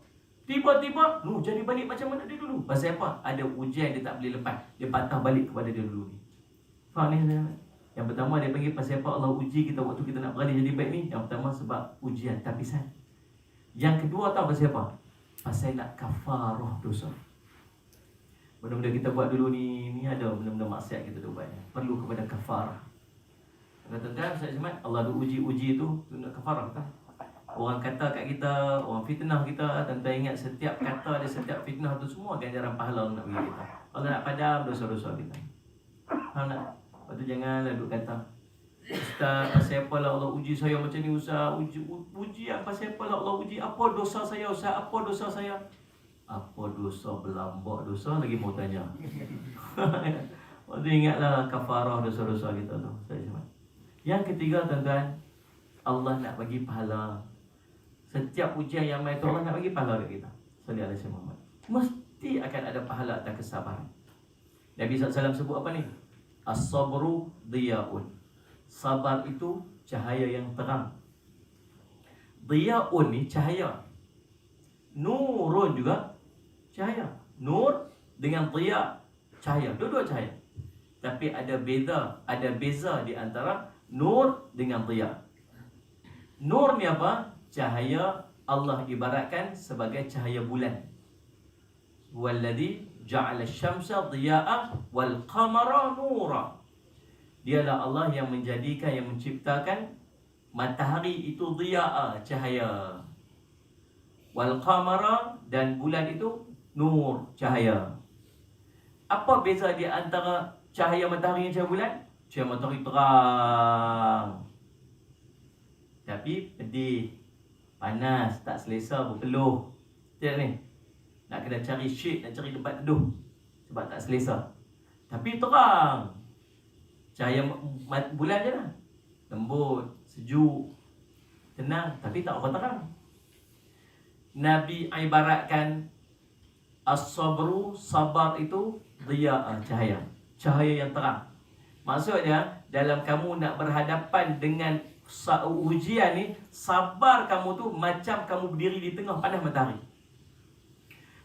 Speaker 1: Tiba-tiba jadi balik macam mana dia dulu. Pasal apa? Ada ujian dia tak boleh lepas. Dia patah balik kepada dia dulu ni. Faham ni? Yang pertama dia panggil pasal apa Allah uji kita waktu kita nak beralih jadi baik ni. Yang pertama sebab ujian tapisan. Yang kedua tahu pasal apa? Pasal nak kafarah dosa. Benda-benda kita buat dulu ni ada benda-benda maksiat kita tu buat. Perlu kepada kafarah. Kata-kata saya semat Allah tu uji tu nak kafarah tak? Orang kata kat kita, orang fitnah kita, tuan-tuan ingat setiap kata dia, setiap fitnah tu semua ganjaran pahala Allah nak bagi kita. Allah nak padam dosa-dosa kita. Faham tak? Lepas tu janganlah duk kata Ustaz, pasal apa lah Allah uji saya macam ni Ustaz? Ujian pasal apa lah Allah uji? Apa dosa saya Ustaz? Apa dosa saya? Apa dosa berlambak dosa lagi mau tanya. Waktu ingatlah kafarah dosa-dosa kita tu. Yang ketiga tuan-tuan, Allah nak bagi pahala. Setiap ujian yang main tu Allah nak bagi pahala dekat kita. Sallallahu alaihi wasallam. Mesti akan ada pahala atas kesabaran. Nabi SAW sebut apa ni? As-sabru diya'un. Sabar itu cahaya yang terang. Diya'un ni cahaya. Nurun juga cahaya. Nur dengan diya, cahaya. Dua-dua cahaya. Tapi ada beza di antara nur dengan diya. Nur ni apa? Cahaya Allah ibaratkan sebagai cahaya bulan. Walladhi ja'ala asy-syamsa diya'a wal qamara nura. Dialah Allah yang menjadikan, yang menciptakan matahari itu diya'a, cahaya. Wal qamara, dan bulan itu nur, cahaya. Apa beza di antara cahaya matahari dan cahaya bulan? Cahaya matahari terang, tapi pedih, panas, tak selesa, berpeluh. Tidak ni? Nak kena cari shade, nak cari tempat teduh sebab tak selesa. Tapi terang. Cahaya bulan je lah, lembut, sejuk, tenang, tapi tak apa terang. Nabi ibaratkan as-sabru, sabar itu diya', cahaya. Cahaya yang terang. Maksudnya dalam kamu nak berhadapan dengan ujian ni, sabar kamu tu macam kamu berdiri di tengah panas matahari.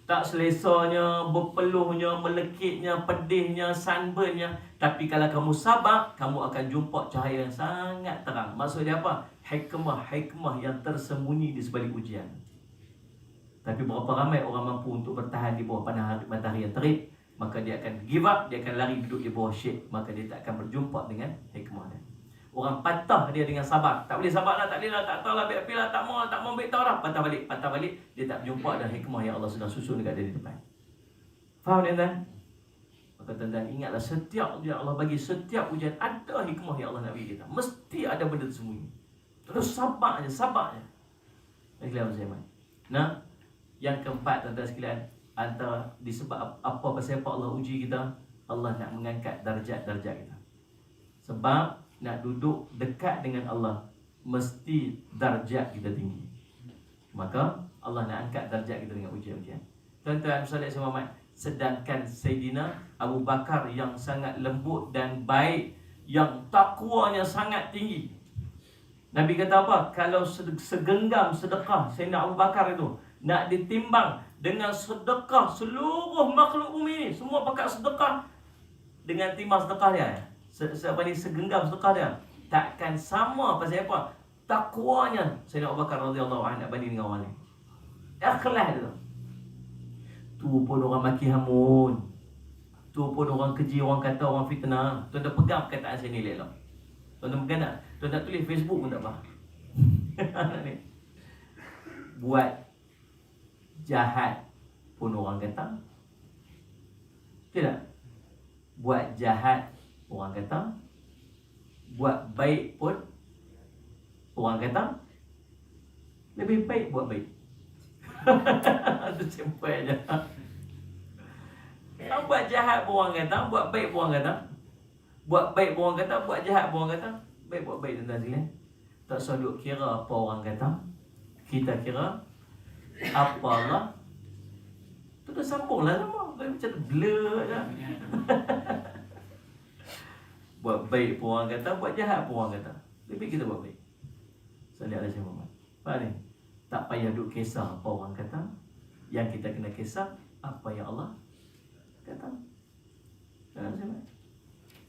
Speaker 1: Tak selesanya, berpeluhnya, melekitnya, pedihnya, sunburnnya. Tapi kalau kamu sabar, kamu akan jumpa cahaya yang sangat terang. Maksudnya apa? Hikmah yang tersembunyi di sebalik ujian. Tapi berapa ramai orang mampu untuk bertahan di bawah panas matahari yang terik, maka dia akan give up, dia akan lari duduk di bawah shade, maka dia tak akan berjumpa dengan hikmah dia. Orang patah dia dengan sabar. Tak boleh sabar lah, tak boleh lah, tak tahu lah, biar lah, tak mau ambil tahu lah. Patah balik. Dia tak berjumpa dengan hikmah yang Allah sedang susun dekat dia di depan. Faham tuan-tuan? Maka tuan-tuan ingatlah, setiap ujian Allah bagi, setiap ujian ada hikmah yang Allah nak bagi kita. Mesti ada benda tersembunyi. Terus sabar je. Nah, yang keempat tuan-tuan sekalian, antara disebab apa pasal apa Allah uji kita, Allah nak mengangkat darjat-darjat kita. Sebab nak duduk dekat dengan Allah, mesti darjat kita tinggi. Maka Allah nak angkat darjat kita dengan ujian-ujian. Tuan-tuan sekalian Muhammad, sedangkan Sayyidina Abu Bakar yang sangat lembut dan baik, yang takwanya sangat tinggi, Nabi kata apa? Kalau segenggam sedekah Sayyidina Abu Bakar itu nak ditimbang dengan sedekah seluruh makhluk bumi ini, semua pakat sedekah dengan timbang sedekah dia, segenggam sedekah dia, takkan sama. Pasal apa? Takwanya Sayyidina Abu Bakar radhiyallahu anhu banding dengan orang lain. Ikhlas dia. Tu pun orang maki hamun, tu pun orang keji, orang kata, orang fitnah. Tuan-tuan pegang perkataan saya ni elok. Tuan-tuan pegang tak? Tuan-tuan tulis Facebook pun tak apa. Buat jahat pun orang kata. Tidak? Buat jahat orang kata. Buat baik pun orang kata. Lebih baik buat baik. Itu simple je. Buat jahat pun orang kata, buat baik pun orang kata. Buat baik pun orang kata, buat jahat pun orang kata. Baik buat baik tuan-tuan sekalian. Tak usah duk kira apa orang kata. Kita kira apa Allah. Tu dah sambunglah sama. Macam blur je. Buat baik pun orang kata, buat jahat pun orang kata. Lebih kita buat baik. Sallallahu alaihi wasallam. Faham ni? Tak payah duk kisah apa orang kata. Yang kita kena kisah apa yang Allah kata.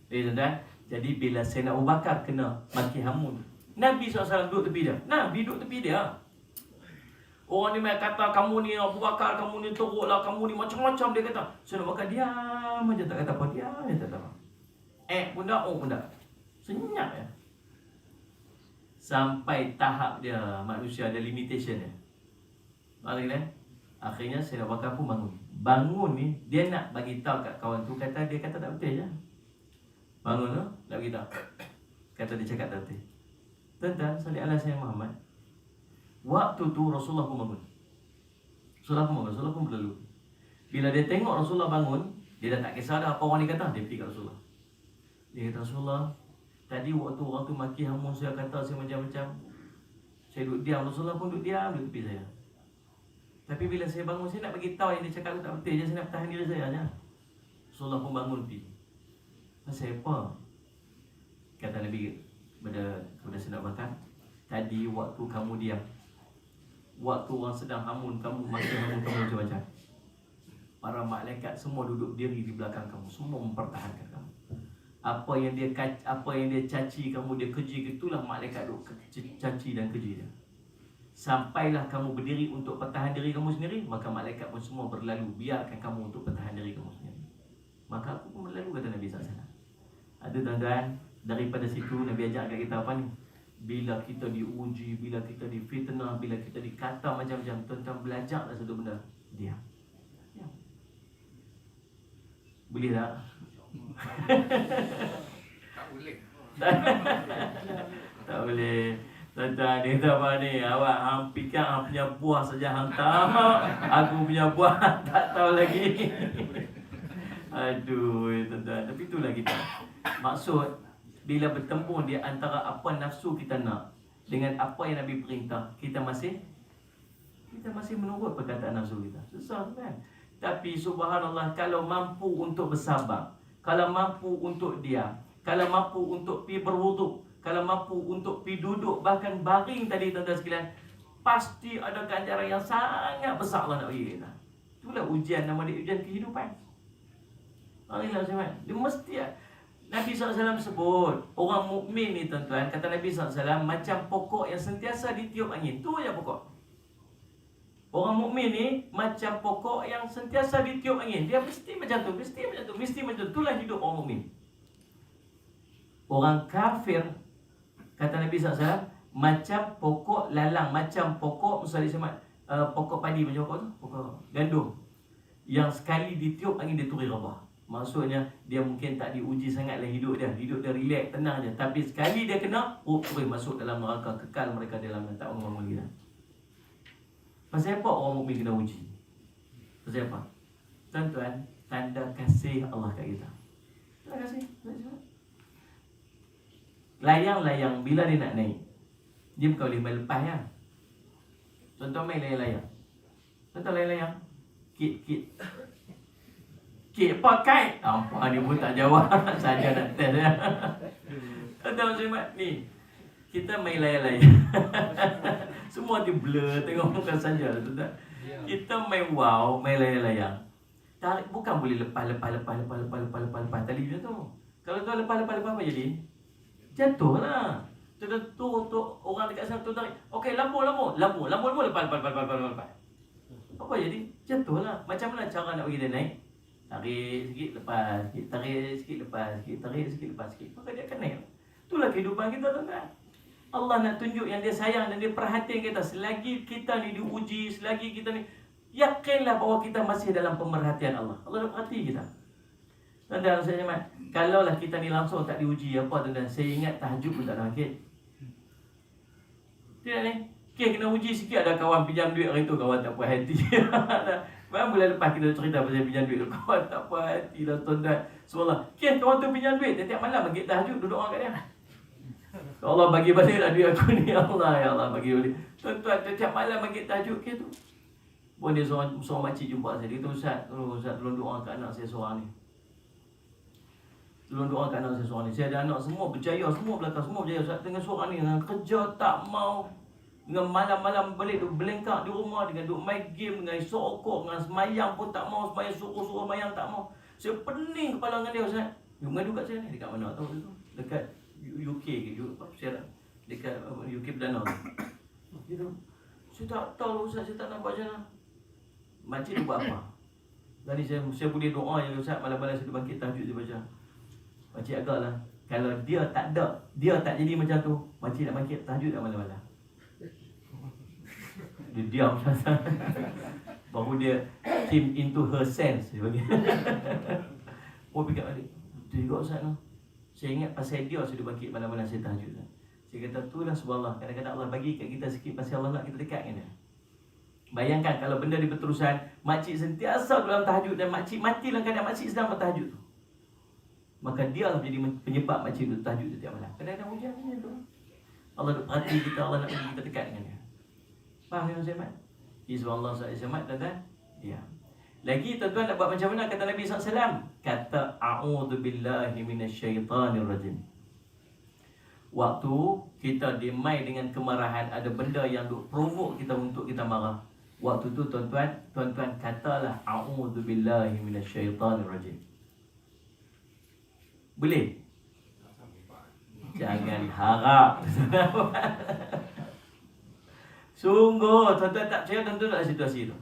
Speaker 1: Tuan-tuan, jadi bila Sayyidina Abu Bakar kena maki hamun, Nabi SAW duduk tepi dia. Nabi duduk tepi dia. Orang ni main kata, kamu ni Abu Bakar, kamu ni teruk lah, kamu ni macam-macam, dia kata. Sayyidina Abu Bakar diam aja, tak kata apa, diam aja, tak kata apa. Pun tak, pun tak. Senyap ya. Sampai tahap dia, manusia ada limitation dia. Akhirnya Sayyidina Abu Bakar pun bangun. Bangun ni, dia nak bagi tahu kat kawan tu, dia kata tak betul je. Bangun tu, nak bagi tahu. Kata dia cakap tadi, tuan-tuan, salih ala Sayyidina Muhammad. Waktu tu Rasulullah pun bangun. Rasulullah pun berlalu. Bila dia tengok Rasulullah bangun, dia dah tak kisah dah apa orang ni kata, dia pergi kat Rasulullah. Dia kata, Rasulullah, tadi waktu orang tu maki hamun saya, kata saya macam-macam, saya duduk diam. Rasulullah pun duduk diam di tepi saya. Tapi bila saya bangun, saya nak bagi tahu yang dia cakap tu tak betul je, saya nak tahan diri saya aja. Rasulullah pun bangun pergi. Pasal apa? Kata Nabi kepada Sayyidina Abu Bakar, tadi waktu kamu diam, waktu orang sedang hamun, kamu maki hamun kamu macam-macam, para malaikat semua duduk diri di belakang kamu, semua mempertahankan kamu. Apa yang dia caci kamu, dia keji, itulah malaikat duk caci dan keji dia. Sampailah kamu berdiri untuk pertahan diri kamu sendiri, maka malaikat pun semua berlalu, biarkan kamu untuk pertahan diri kamu sendiri. Maka aku pun berlalu, kata Nabi SAW. Ada tuan-tuan, daripada situ Nabi ajak kat kita apa ni? Bila kita diuji, bila kita difitnah, bila kita dikata macam-macam, tuan-tuan belajarlah satu benda, diam. Boleh tak?
Speaker 2: Tak boleh.
Speaker 1: Tak boleh. Tuan-tuan, dia kata apa ni? Awak fikir hang punya buah saja hang tahu. Aku punya buah tak tahu lagi. Aduh, tuan-tuan. Tapi itulah kita. Maksud, bila bertempur di antara apa nafsu kita nak dengan apa yang Nabi perintah, kita masih menurut perkataan nafsu kita. Susah kan? Tapi subhanallah, kalau mampu untuk bersabar, kalau mampu untuk diam, kalau mampu untuk pergi berwuduk, kalau mampu untuk pergi duduk, bahkan baring tadi tuan-tuan sekalian, pasti ada ganjaran yang sangat besar Allah nak bagi kita. Itulah ujian, nama dia ujian kehidupan. Marilah Ustaz, dia mesti Nabi SAW sebut, orang mukmin ni tuan-tuan, kata Nabi SAW, macam pokok yang sentiasa ditiup angin. Tu aja pokok. Orang mukmin ni macam pokok yang sentiasa ditiup angin. Dia mesti macam tu, mesti macam tu, mesti macam tu. Itulah hidup orang mukmin. Orang kafir, kata Nabi SAW, macam pokok lalang, macam pokok, misalnya pokok padi, macam pokok tu, pokok gandum, yang sekali ditiup angin dia turi rabah. Maksudnya dia mungkin tak diuji sangatlah hidup dia relax, tenang je. Tapi sekali dia kena, turi masuk dalam neraka, kekal mereka dalam, tak bangun lagi dah. Pasal apa orang mukmin kena uji? Pasal apa? Tuan-tuan, tanda kasih Allah kat kita. Tanda kasih. Layang-layang bila dia nak naik, dia bukan boleh main lepas ya. Contoh main layang-layang. Contoh layang-layang. Kit apa kait? Apa dia pun tak jawab. Saja nak test ya. Tuan-tuan Muslimat ni, kita main layang-layang. Semua dia blur, tengok muka saja. Kita main wow, main layang-layang. Tarik bukan boleh lepas tali macam tu. Kalau tu lepas apa jadi? Jatuh lah. Tu orang dekat sana tu tarik. Okey, lampu lepas. Apa jadi? Jatuh lah. Macam mana cara nak bagi dia naik? Tarik sikit lepas sikit, tarik sikit lepas sikit, tarik sikit lepas sikit. Maka dia akan naik. Itulah kehidupan kita tuan-tuan. Allah nak tunjuk yang dia sayang dan dia perhatian kita. Selagi kita ni diuji, selagi kita ni, yakinlah bahawa kita masih dalam pemerhatian Allah. Allah nak perhati kita. Tuan-tuan, saya nyaman, kalaulah kita ni langsung tak diuji apa tuan-tuan, saya ingat tahajud pun tak ada makin. Tidak ni, kena uji sikit, ada kawan pinjam duit hari tu, kawan tak puas hati. Memang bulan lepas kita cerita pasal pinjam duit, kawan tak puas hati lah tuan-tuan. Seolah, kawan tu pinjam duit, tiap malam bagi tahajud, duduk orang kat dia. Allah bagi baliklah duit aku ni, ya Allah bagi balik. Tuan-tuan, setiap malam bagi tahajud ke tu. Pun dia seorang makcik jumpa saya. Dia kata, Ustaz, tolong doa kat anak saya seorang ni. Tolong doa kat anak saya seorang ni. Saya ada anak semua berjaya, semua belakang, semua berjaya. Ustaz, dengan seorang ni, dengan kerja tak mau, dengan malam-malam balik tu belengkak di rumah, dengan duk main game, dengan isok okok, dengan semayang pun tak mau, semayang suruh semayang tak mau. Saya pening kepala dengan dia, Ustaz. Dia mengadu kat saya ni, dekat mana tahu tu? Dekat UK ke, dekat UK Perdana gitu. Saya tak tahu Ustaz, saya tak nampak macam mana. Makcik tu buat apa? Tadi saya boleh doa je Ustaz, malam-malam saya bangkit tahajud dia baca. Makcik agaklah, kalau dia tak jadi macam tu, makcik nak bangkit tahajud tak malam-malam. Dia diam Ustaz. Baru dia came into her sense, dia bagi. Oh, fikir balik. Dia juga Ustaz tu. Saya ingat pasal dia sudah bangkit malam-malam saya tahajud. Saya kata itulah subhanallah, kadang-kadang Allah bagi kat kita sikit pasal Allah nak kita dekat dengan dia. Bayangkan kalau benda ni berterusan, makcik sentiasa dalam tahajud dan makcik mati dalam keadaan makcik sedang bertahajud tu. Maka dia lah menjadi penyebab makcik tu tahajud setiap malam. Kadang-kadang hujan macam tu. Allah duk perhati kita, Allah nak bagi kita dekat dengan dia. Faham ya Ustaz Mat? Subhanallah Ustaz Mat, tuan-tuan. Ya. Lagi tuan-tuan nak buat macam mana kata Nabi SAW? Kata a'udzubillahi minasyaitanirrajim. Waktu kita dimai dengan kemarahan, ada benda yang duk provoke kita untuk kita marah. Waktu tu tuan-tuan katalah a'udzubillahi minasyaitanirrajim. Boleh? Jangan harap. Sungguh tuan-tuan tak percaya, tuan-tuan dalam situasi tu.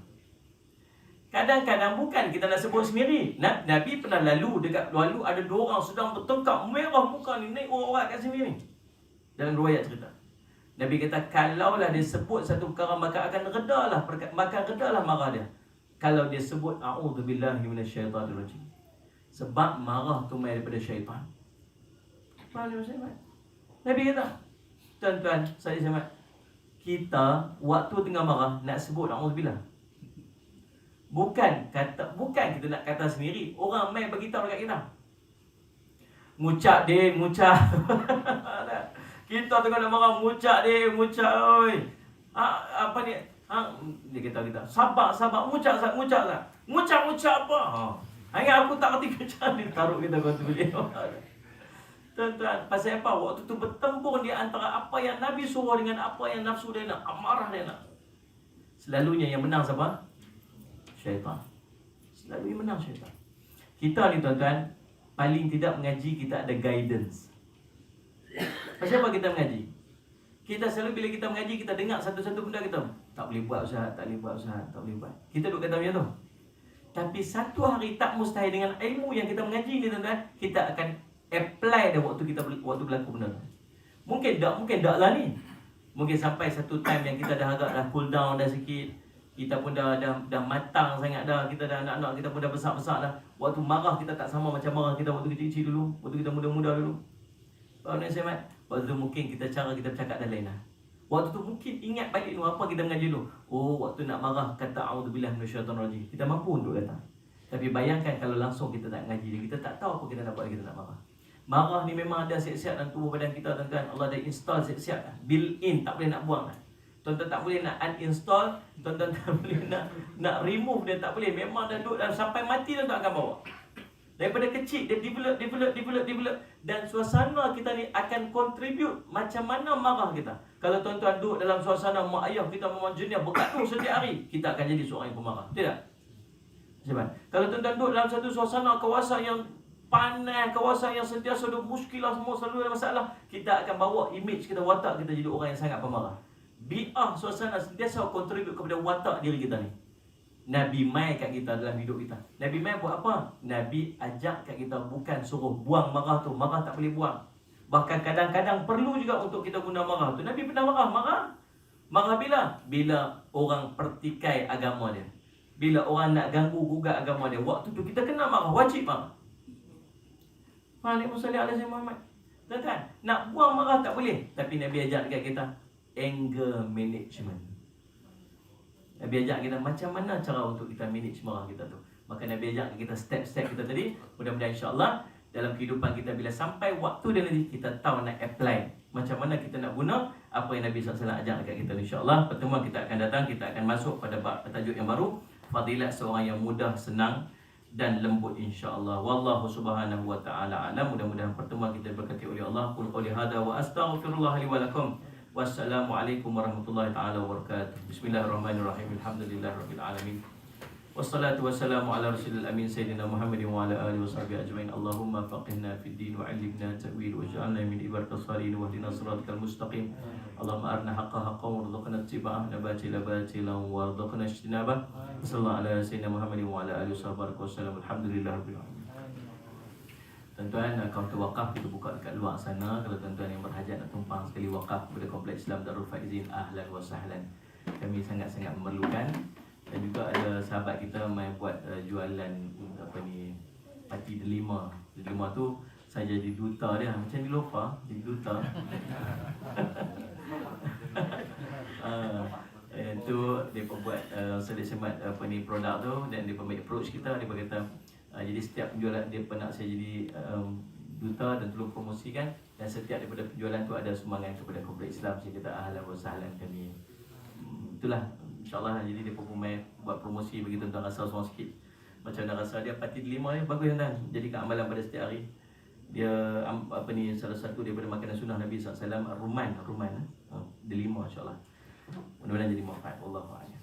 Speaker 1: Kadang-kadang bukan kita nak sebut sendiri. Nabi pernah lalu ada dua orang sedang bertengkar, merah muka ni, naik orang kat sini ni. Dalam riwayat cerita. Nabi kata kalaulah dia sebut satu perkara maka akan redalah marah dia. Kalau dia sebut a'udzubillahi minasyaitanirrajim. Sebab marah tu mai daripada syaitan. Faham ni Ustaz? Nabi kata, tuan-tuan, saya selamat. Kita waktu tengah marah nak sebut a'udzubillah. Bukan kita nak kata sendiri. Orang mai bagi tahu dekat kita. Ngucap dia, ngucap. Kita tengah nak marah, ngucap dia, ngucap oi. Apa ni? Dia kata kita, sabar, ngucap tak? Ngucap apa? Hanya aku tak kerti macam ni, taruh kita kata beliau. Tuan-tuan, pasal apa? Waktu tu bertempur di antara apa yang Nabi suruh dengan apa yang nafsu dia nak, amarah dia nak. Selalunya yang menang siapa? Syaitan. Selalu yang menang syaitan. Kita ni tuan-tuan, paling tidak mengaji kita ada guidance. Pasal apa kita mengaji? Kita selalu bila kita mengaji, kita dengar satu-satu benda kita, tak boleh buat Ustaz, tak boleh buat Ustaz, tak boleh buat. Kita duk kata macam tu. Tapi satu hari tak mustahil dengan ilmu yang kita mengaji ni tuan-tuan, kita akan apply dah waktu berlaku benda tu. Mungkin tak lah ni. Mungkin sampai satu time yang kita dah agak dah cool down dah sikit. Kita pun dah matang sangat dah. Kita dah anak-anak kita pun dah besar-besar dah. Waktu marah kita tak sama macam marah kita waktu kecil-kecil dulu. Waktu kita muda-muda dulu. Faham tak Syed? Waktu tu mungkin cara kita bercakap dah lain lah. Waktu tu mungkin ingat balik dulu apa kita mengaji dulu. Oh, waktu nak marah kata a'udzubillahi minasyaitonirrajim. Kita mampu untuk kata. Tapi bayangkan kalau langsung kita tak mengaji dia, kita tak tahu apa kita nak buat, kita nak marah. Marah ni memang ada siap-siap dalam tubuh badan kita tuan-tuan. Allah dah install siap-siap dah. Built in, tak boleh nak buang dah. Tuan-tuan tak boleh nak uninstall, tuan-tuan tak boleh nak remove dia, tak boleh. Memang dah duduk dan sampai mati tuan-tuan akan bawa. Daripada kecil dia develop dan suasana kita ni akan contribute macam mana marah kita. Kalau tuan-tuan duduk dalam suasana mak ayah kita memang jenis bergaduh setiap hari, kita akan jadi seorang yang pemarah. Tidak? Sebab kalau tuan-tuan duduk dalam satu suasana kawasan yang panas, kawasan yang sentiasa ada muskilah, semua selalu ada masalah, kita akan bawa image kita, watak kita jadi orang yang sangat pemarah. Bi'ah suasana sentiasa kontribut kepada watak diri kita ni. Nabi mai kat kita dalam hidup kita. Nabi mai buat apa? Nabi ajak kat kita, bukan suruh buang marah tu. Marah tak boleh buang. Bahkan kadang-kadang perlu juga untuk kita guna marah tu. Nabi pernah marah. Marah bila? Bila orang pertikai agama dia. Bila orang nak ganggu gugat agama dia. Waktu tu kita kena marah, wajib marah. Waalaikumsalam Muhammad. Tuan-tuan, nak buang marah tak boleh. Tapi Nabi ajak dekat kita anger management. Nabi ajak kita macam mana cara untuk kita manage marah kita tu. Maka Nabi ajak kita step-step kita tadi. Mudah-mudahan insya-Allah dalam kehidupan kita bila sampai waktu dia nanti, kita tahu nak apply macam mana kita nak guna apa yang Nabi SAW ajak dekat kita. InsyaAllah pertemuan kita akan datang, kita akan masuk pada tajuk yang baru, fadilat seorang yang mudah, senang dan lembut, insya-Allah. Wallahu subhanahu wa ta'ala alam. Mudah-mudahan pertemuan kita diberkati oleh Allah. Qul qouli hadza wa astaghfirullah li wa lakum. Wassalamualaikum warahmatullahi taala wabarakatuh. Bismillahirrahmanirrahim. Alhamdulillahirabbil alamin. Wassalatu wassalamu ala rasulil amin sayyidina Muhammadin wa ala alihi washabbihi ajmain. Allahumma faqihna fid din wa 'allimna ta'wil waj'alna min ibadatis salihin wahdina siratal mustaqim. Allahumma arina haqqan haqqan warzuqna ittiba'ah, batila batilan warzuqna ijtinabah. Sallallahu ala sayyidina Muhammadin wa ala alihi wasallam. Alhamdulillahirabbil alamin. Tuan-tuan, kaunter wakaf kita buka dekat luar sana. Kalau tuan-tuan yang berhajat nak tumpang sekali wakaf kepada Kompleks Islam Darul Faizin, ahlan wa sahlan. Kami sangat-sangat memerlukan. Dan juga ada sahabat kita mai buat jualan apa ni, pati delima. Delima tu saya jadi duta dia, macam di Lofa jadi duta. Itu dia buat sedih semat apa ni produk tu, dan dia make approach kita, dia kata jadi setiap penjualan dia nak saya jadi duta dan tolong promosikan, dan setiap daripada penjualan tu ada sumbangan kepada kumpulan Islam. Saya kata ahlan wa sahlan kami. Itulah insya-Allah. Jadi dia pun buat promosi bagi tuan-tuan rasa seorang sikit. Macam mana rasa dia pati delima ni bagus tuan-tuan. Jadi amalan pada setiap hari. Dia apa ni, salah satu daripada makanan sunnah Nabi SAW, ruman delima insya-Allah. Mudah-mudahan jadi manfaat. Wallahu a'lam.